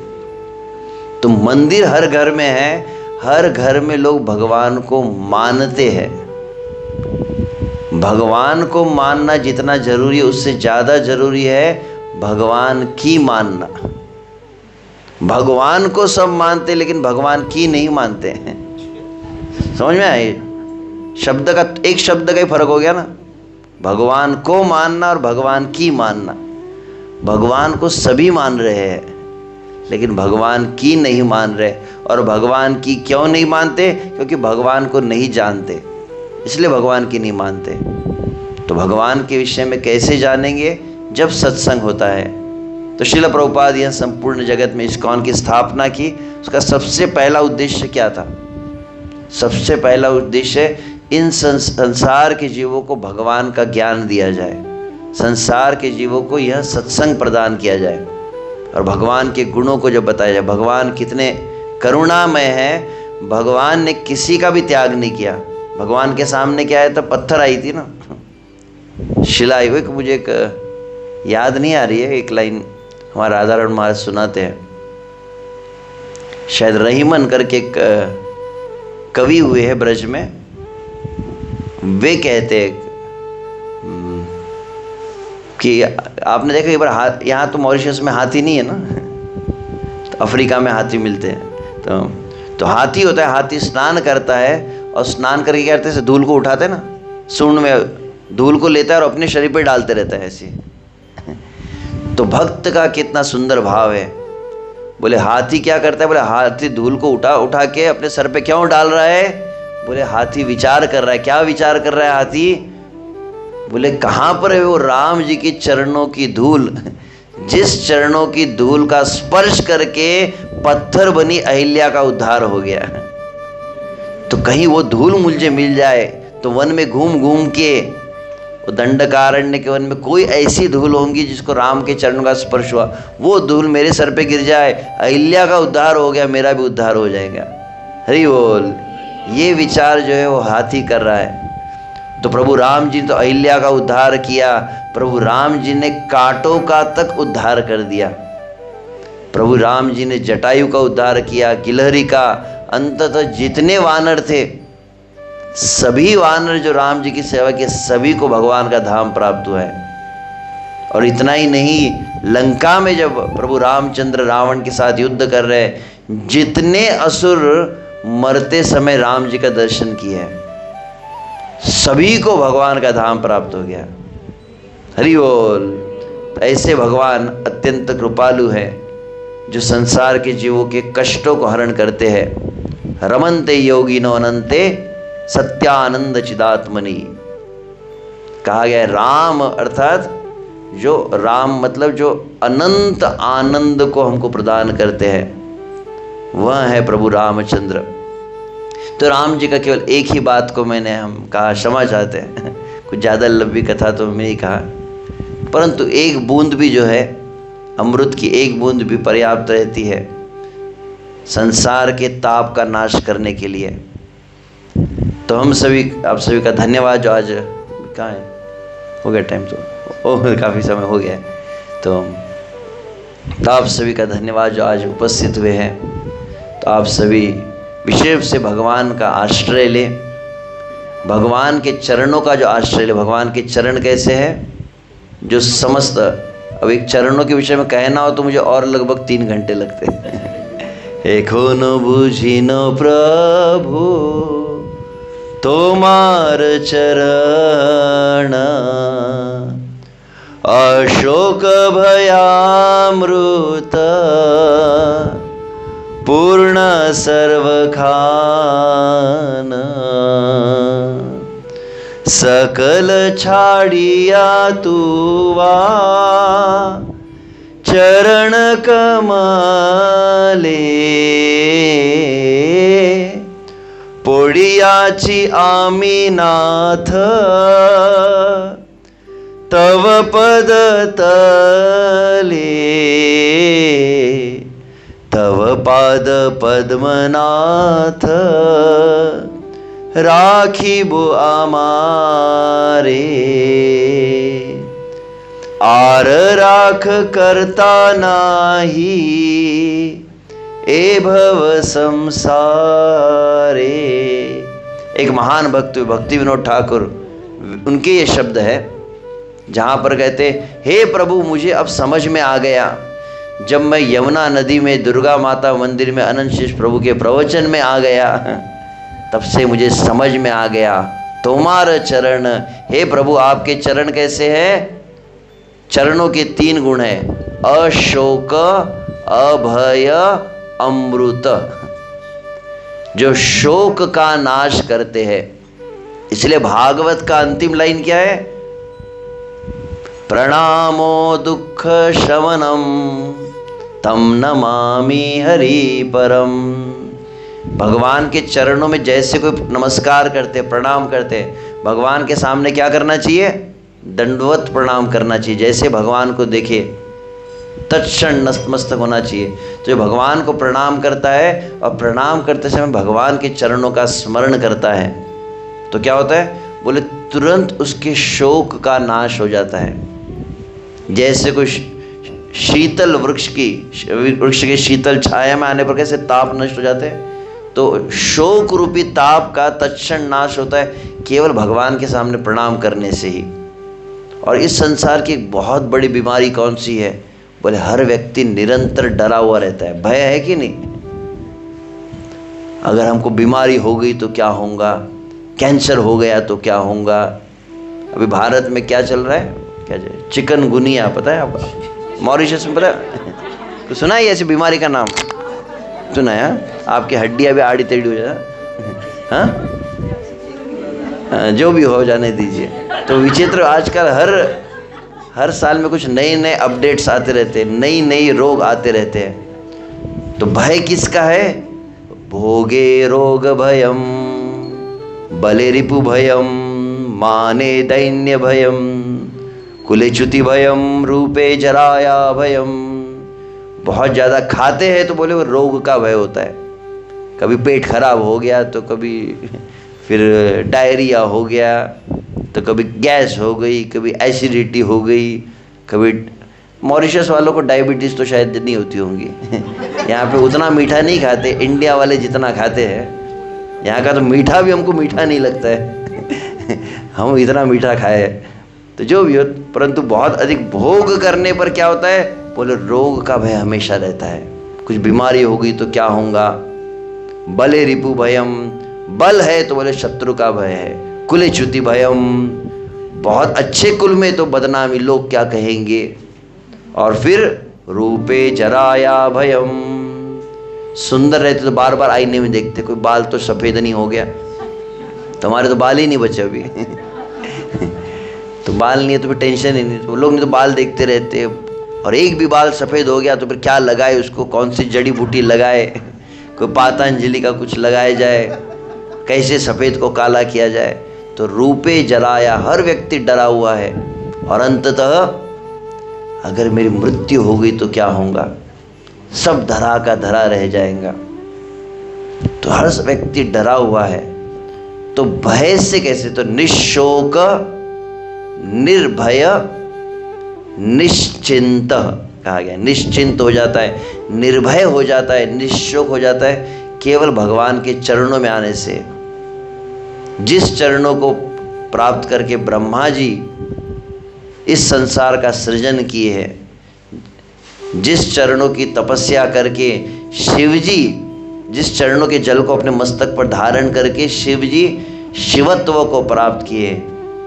तो मंदिर हर घर में है, हर घर में लोग भगवान को मानते हैं। भगवान को मानना जितना जरूरी है उससे ज़्यादा जरूरी है भगवान की मानना। भगवान को सब मानते लेकिन भगवान की नहीं मानते हैं। समझ में आए? शब्द का, एक शब्द का ही फर्क हो गया ना। भगवान को मानना और भगवान की मानना। भगवान को सभी मान रहे हैं लेकिन भगवान की नहीं मान रहे। और भगवान की क्यों नहीं मानते? क्योंकि भगवान को नहीं जानते, इसलिए भगवान की नहीं मानते। तो भगवान के विषय में कैसे जानेंगे? जब सत्संग होता है। तो श्रील प्रभुपाद यह संपूर्ण जगत में इस्कॉन की स्थापना की। उसका सबसे पहला उद्देश्य क्या था? सबसे पहला उद्देश्य इन संसार के जीवों को भगवान का ज्ञान दिया जाए, संसार के जीवों को यह सत्संग प्रदान किया जाए और भगवान के गुणों को जब बताया जाए। भगवान कितने करुणामय है, भगवान ने किसी का भी त्याग नहीं किया। भगवान के सामने क्या आया था? पत्थर आई थी ना, शिला आई हुई। मुझे एक याद नहीं आ रही है, एक लाइन हमारा राधारमण महाराज सुनाते हैं, शायद रहीमन करके एक कवि हुए हैं ब्रज में। वे कहते हैं कि आपने देखा एक बार यहाँ तो मॉरिशस में हाथी नहीं है ना, तो अफ्रीका में हाथी मिलते हैं। तो हाथी होता है, हाथी स्नान करता है और स्नान करके क्या करते हैं? धूल को उठाते हैं ना, सूंड में धूल को लेता है और अपने शरीर पे डालते रहता है ऐसे। तो भक्त का कितना सुंदर भाव है। बोले हाथी क्या करता है? बोले हाथी धूल को उठा के अपने सर पे क्यों डाल रहा है? बोले हाथी विचार कर रहा है। क्या विचार कर रहा है हाथी? बोले कहाँ पर है वो राम जी की चरणों की धूल, जिस चरणों की धूल का स्पर्श करके पत्थर बनी अहिल्या का उद्धार हो गया। तो कहीं वो धूल मुझे मिल जाए तो वन में घूम घूम के, वो दंडकारण्य के वन में कोई ऐसी धूल होंगी जिसको राम के चरणों का स्पर्श हुआ, वो धूल मेरे सर पे गिर जाए, अहिल्या का उद्धार हो गया, मेरा भी उद्धार हो जाएगा। हरि बोल। ये विचार जो है वो हाथी कर रहा है। तो प्रभु राम जी ने तो अहिल्या का उद्धार किया, प्रभु राम जी ने कांटों का तक उद्धार कर दिया। प्रभु राम जी ने जटायु का उद्धार किया, गिलहरी का, अंततः जितने वानर थे सभी वानर जो राम जी की सेवा किए सभी को भगवान का धाम प्राप्त हुआ है। और इतना ही नहीं, लंका में जब प्रभु रामचंद्र रावण के साथ युद्ध कर रहे, जितने असुर मरते समय राम जी का दर्शन किया है, सभी को भगवान का धाम प्राप्त हो गया। हरि बोल। ऐसे भगवान अत्यंत कृपालु है जो संसार के जीवों के कष्टों को हरण करते हैं। रमन्ते योगिनो अनंते सत्यानंद चिदात्मनि। कहा गया राम अर्थात जो राम मतलब जो अनंत आनंद को हमको प्रदान करते हैं, वह है प्रभु रामचंद्र। तो राम जी का केवल एक ही बात को हम कहा, क्षमा चाहते हैं कुछ ज़्यादा लंबी कथा तो मैंने नहीं कहा, परंतु एक बूंद भी जो है, अमृत की एक बूंद भी पर्याप्त रहती है संसार के ताप का नाश करने के लिए। तो हम सभी, आप सभी का धन्यवाद जो आज कहाँ है, हो गया टाइम तो काफ़ी समय हो गया है, तो आप सभी का धन्यवाद जो आज उपस्थित हुए हैं। तो आप सभी विशेष से भगवान का आश्रय ले, भगवान के चरणों का जो आश्रय ले। भगवान के चरण कैसे है, जो समस्त, अब एक चरणों के विषय में कहना हो तो मुझे और लगभग 3 घंटे लगते हैं। एखोनो बुझिनो प्रभु तोमार चरण, अशोक भयामृत पूर्ण सर्व खान, सकल छाड़िया तुवा चरण कमले, पोडियाची आमी नाथ तव पद तले, तव पाद पद्मनाथ राखिबो आमारे, आर राख करता नाही ए भव संसारे। एक महान भक्त भक्ति विनोद ठाकुर, उनके ये शब्द है जहाँ पर कहते, हे प्रभु मुझे अब समझ में आ गया, जब मैं यमुना नदी में दुर्गा माता मंदिर में अनंत शेष प्रभु के प्रवचन में आ गया, तब से मुझे समझ में आ गया तुम्हारा चरण। हे प्रभु आपके चरण कैसे हैं? चरणों के 3 गुण हैं, अशोक, अभय, अमृत, जो शोक का नाश करते हैं। इसलिए भागवत का अंतिम लाइन क्या है? प्रणामो दुख शमनम तम नमामि हरि परम। भगवान के चरणों में जैसे कोई नमस्कार करते, प्रणाम करते, भगवान के सामने क्या करना चाहिए? दंडवत प्रणाम करना चाहिए। जैसे भगवान को देखे तत्क्षण नतमस्तक होना चाहिए। तो जो भगवान को प्रणाम करता है और प्रणाम करते समय भगवान के चरणों का स्मरण करता है तो क्या होता है? बोले तुरंत उसके शोक का नाश हो जाता है। जैसे कोई शीतल वृक्ष के शीतल छाया में आने पर कैसे ताप नष्ट हो जाते हैं, तो शोक रूपी ताप का तत्क्षण नाश होता है केवल भगवान के सामने प्रणाम करने से ही। और इस संसार की एक बहुत बड़ी बीमारी कौन सी है? बोले हर व्यक्ति निरंतर डरा हुआ रहता है। भय है कि नहीं? अगर हमको बीमारी हो गई तो क्या होगा, कैंसर हो गया तो क्या होगा। अभी भारत में क्या चल रहा है, क्या चिकनगुनिया, पता है आपको? मॉरिशस में पता है? तो सुना है ऐसी बीमारी का नाम? सुना है? आपकी हड्डियां भी आड़ी टेढ़ी हो जाए। हाँ, जो भी हो जाने दीजिए। तो विचित्र आजकल हर साल में कुछ नए नए अपडेट्स आते रहते हैं, नई रोग आते रहते हैं। तो भय किसका है? भोगे रोग भयम, बले रिपु भयम, माने दैन्य भयम, कुले च्युति भयम, रूपे जराया भयम। बहुत ज़्यादा खाते हैं तो बोले वो रोग का भय होता है। कभी पेट खराब हो गया तो कभी फिर डायरिया हो गया, तो कभी गैस हो गई, कभी एसिडिटी हो गई, कभी मॉरिशस वालों को डायबिटीज़ तो शायद नहीं होती होंगी। यहाँ पे उतना मीठा नहीं खाते इंडिया वाले जितना खाते हैं। यहाँ का तो मीठा भी हमको मीठा नहीं लगता है। हम इतना मीठा खाए। तो जो भी हो, परंतु बहुत अधिक भोग करने पर क्या होता है? बोले रोग का भय हमेशा रहता है। कुछ बीमारी हो गई तो क्या होगा, बले रिपु भयम, बल है तो बोले शत्रु का भय है। कुले च्युति भयम, बहुत अच्छे कुल में तो बदनामी, लोग क्या कहेंगे। और फिर रूपे जराया भयम, सुंदर रहते तो बार बार आईने में देखते, कोई बाल तो सफेद नहीं हो गया, तुम्हारे तो बाल ही नहीं बचे अभी तो बाल नहीं है तो फिर टेंशन ही नहीं, तो लोग नहीं तो बाल देखते रहते, और एक भी बाल सफ़ेद हो गया तो फिर क्या लगाए उसको, कौन सी जड़ी बूटी लगाए, कोई पातंजलि का कुछ लगाया जाए, कैसे सफ़ेद को काला किया जाए। तो रूपे जलाया, हर व्यक्ति डरा हुआ है। और अंततः अगर मेरी मृत्यु हो गई तो क्या होगा, सब धरा का धरा रह जाएगा। तो हर व्यक्ति डरा हुआ है। तो भय से कैसे, तो निशोक निर्भय निश्चिंत कहा गया, निश्चिंत हो जाता है, निर्भय हो जाता है, निशोक हो जाता है केवल भगवान के चरणों में आने से। जिस चरणों को प्राप्त करके ब्रह्मा जी इस संसार का सृजन किए हैं, जिस चरणों की तपस्या करके शिव जी, जिस चरणों के जल को अपने मस्तक पर धारण करके शिव जी शिवत्व को प्राप्त किए,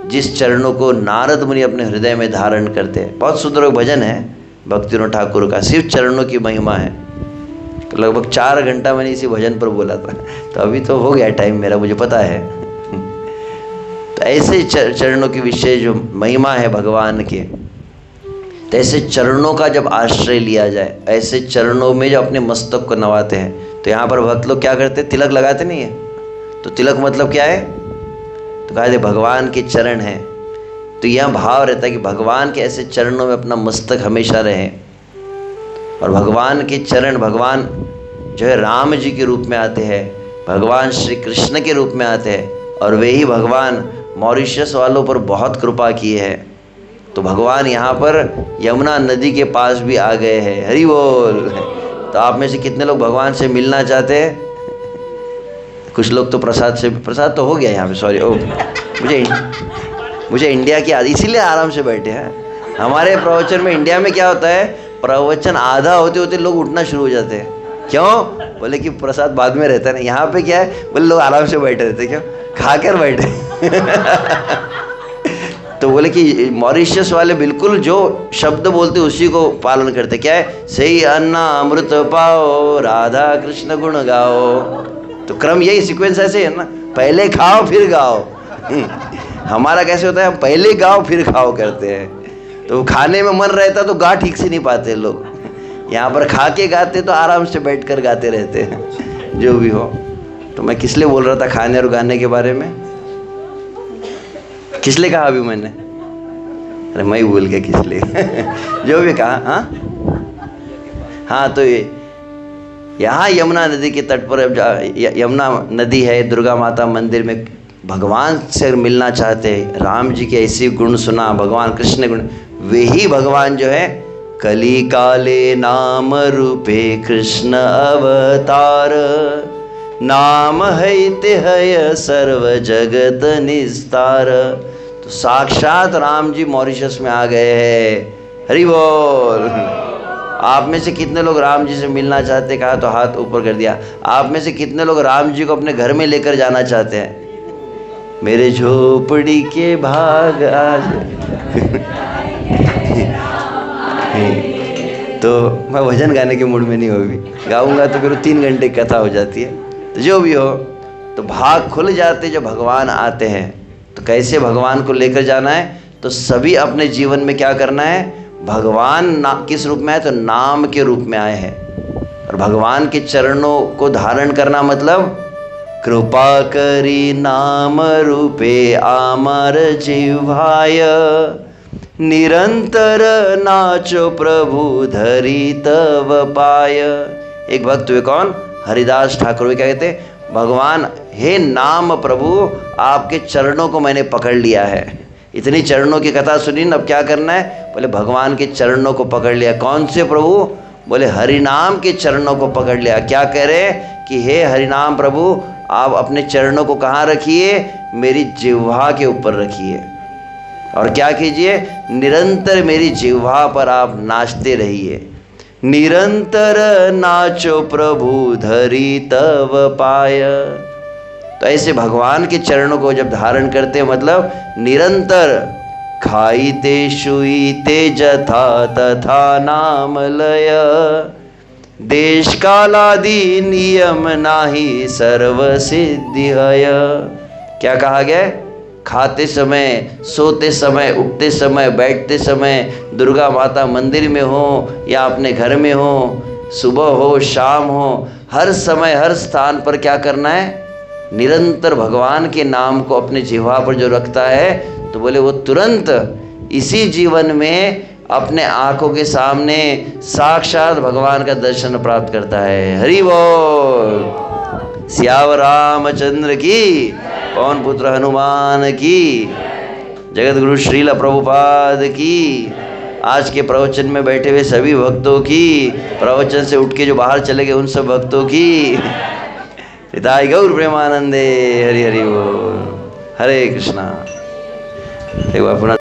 जिस चरणों को नारद मुनि अपने हृदय में धारण करते हैं। बहुत सुंदर भजन है भक्तिविनोद ठाकुर का, सिर्फ चरणों की महिमा है। तो लगभग 4 घंटा मैंने इसी भजन पर बोला था, तो अभी तो हो गया टाइम मेरा, मुझे पता है। तो ऐसे चरणों की विशेष जो महिमा है भगवान के, तो ऐसे चरणों का जब आश्रय लिया जाए, ऐसे चरणों में जो अपने मस्तक को नवाते हैं। तो यहाँ पर भक्त लोग क्या करते हैं, तिलक लगाते नहीं है। तो तिलक मतलब क्या है, तो कहा जाए भगवान के चरण हैं। तो यह भाव रहता है कि भगवान के ऐसे चरणों में अपना मस्तक हमेशा रहे। और भगवान के चरण, भगवान जो है राम जी के रूप में आते हैं, भगवान श्री कृष्ण के रूप में आते हैं, और वे ही भगवान मॉरिशस वालों पर बहुत कृपा किए हैं। तो भगवान यहाँ पर यमुना नदी के पास भी आ गए हैं, हरि बोल। तो आप में से कितने लोग भगवान से मिलना चाहते हैं? कुछ लोग तो प्रसाद से, प्रसाद तो हो गया यहाँ पे, सॉरी, ओ मुझे इंडिया की इसीलिए आराम से बैठे हैं। हमारे प्रवचन में इंडिया में क्या होता है, प्रवचन आधा होते होते लोग उठना शुरू हो जाते हैं। क्यों? बोले कि प्रसाद बाद में रहता है ना। यहाँ पे क्या है, बोले लोग आराम से बैठे रहते, क्यों? खा कर बैठे तो बोले कि मॉरिशस वाले बिल्कुल जो शब्द बोलते उसी को पालन करते। क्या है, सही अन्ना अमृत पाओ, राधा कृष्ण गुण गाओ। तो क्रम यही, सीक्वेंस ऐसे है ना, पहले खाओ फिर गाओ। हमारा कैसे होता है, हम पहले गाओ फिर खाओ करते हैं। तो खाने में मन रहता तो गा ठीक से नहीं पाते लोग। यहाँ पर खा के गाते तो आराम से बैठकर गाते रहते हैं, जो भी हो। तो मैं किस लिए बोल रहा था खाने और गाने के बारे में, किस लिए कहा अभी मैंने? अरे मैं ही भूल गया किस लिए जो भी कहा। हाँ, तो ये यहाँ यमुना नदी के तट पर, यमुना नदी है, दुर्गा माता मंदिर में भगवान से मिलना चाहते हैं। राम जी के ऐसे गुण सुना, भगवान कृष्ण गुण, वे ही भगवान जो है कली काले नाम रूपे कृष्ण अवतार, नाम है हय सर्व जगत निस्तार। तो साक्षात राम जी मॉरिशस में आ गए हैं, हरि बोल। आप में से कितने लोग राम जी से मिलना चाहते, कहा तो हाथ ऊपर कर दिया। आप में से कितने लोग राम जी को अपने घर में लेकर जाना चाहते हैं? मेरे झोपड़ी के भाग आज तो मैं भजन गाने के मूड में नहीं होगी, गाऊंगा तो फिर 3 घंटे कथा हो जाती है। तो जो भी हो, तो भाग खुल जाते जब भगवान आते हैं। तो कैसे भगवान को लेकर जाना है, तो सभी अपने जीवन में क्या करना है, भगवान किस रूप में आए, तो नाम के रूप में आए हैं। और भगवान के चरणों को धारण करना मतलब कृपा करी नाम रूपे आमर जिह्वाय, निरंतर नाचो प्रभु धरी तव पाय। एक भक्त हुए कौन, हरिदास ठाकुर, वे क्या कहते, भगवान हे नाम प्रभु, आपके चरणों को मैंने पकड़ लिया है। इतनी चरणों की कथा सुनी न, अब क्या करना है, बोले भगवान के चरणों को पकड़ लिया। कौन से प्रभु? बोले हरिनाम के चरणों को पकड़ लिया। क्या कह रहे कि हे हरिनाम प्रभु, आप अपने चरणों को कहाँ रखिए, मेरी जिह्वा के ऊपर रखिए। और क्या कीजिए, निरंतर मेरी जिह्वा पर आप नाचते रहिए। निरंतर नाचो प्रभु धरी तव पाय। तो ऐसे भगवान के चरणों को जब धारण करते मतलब निरंतर खाईते शुईते जथा तथा नाम लय। देश कालादि नियम नाही सर्व सिद्धि हय। क्या कहा गया? खाते समय, सोते समय, उठते समय, बैठते समय, दुर्गा माता मंदिर में हो या अपने घर में हो, सुबह हो शाम हो, हर समय हर स्थान पर क्या करना है? निरंतर भगवान के नाम को अपने जिह्वा पर जो रखता है तो बोले वो तुरंत इसी जीवन में अपने आंखों के सामने साक्षात भगवान का दर्शन प्राप्त करता है। हरि बोल। सियावर रामचंद्र की, पवन पुत्र हनुमान की, जगत गुरु श्रील प्रभुपाद की, आज के प्रवचन में बैठे हुए सभी भक्तों की, प्रवचन से उठ के जो बाहर चले गए उन सब भक्तों की। हिताय गौर प्रेमानंदे। हरि हरि बोल। हरे कृष्णा। एक बार पुनः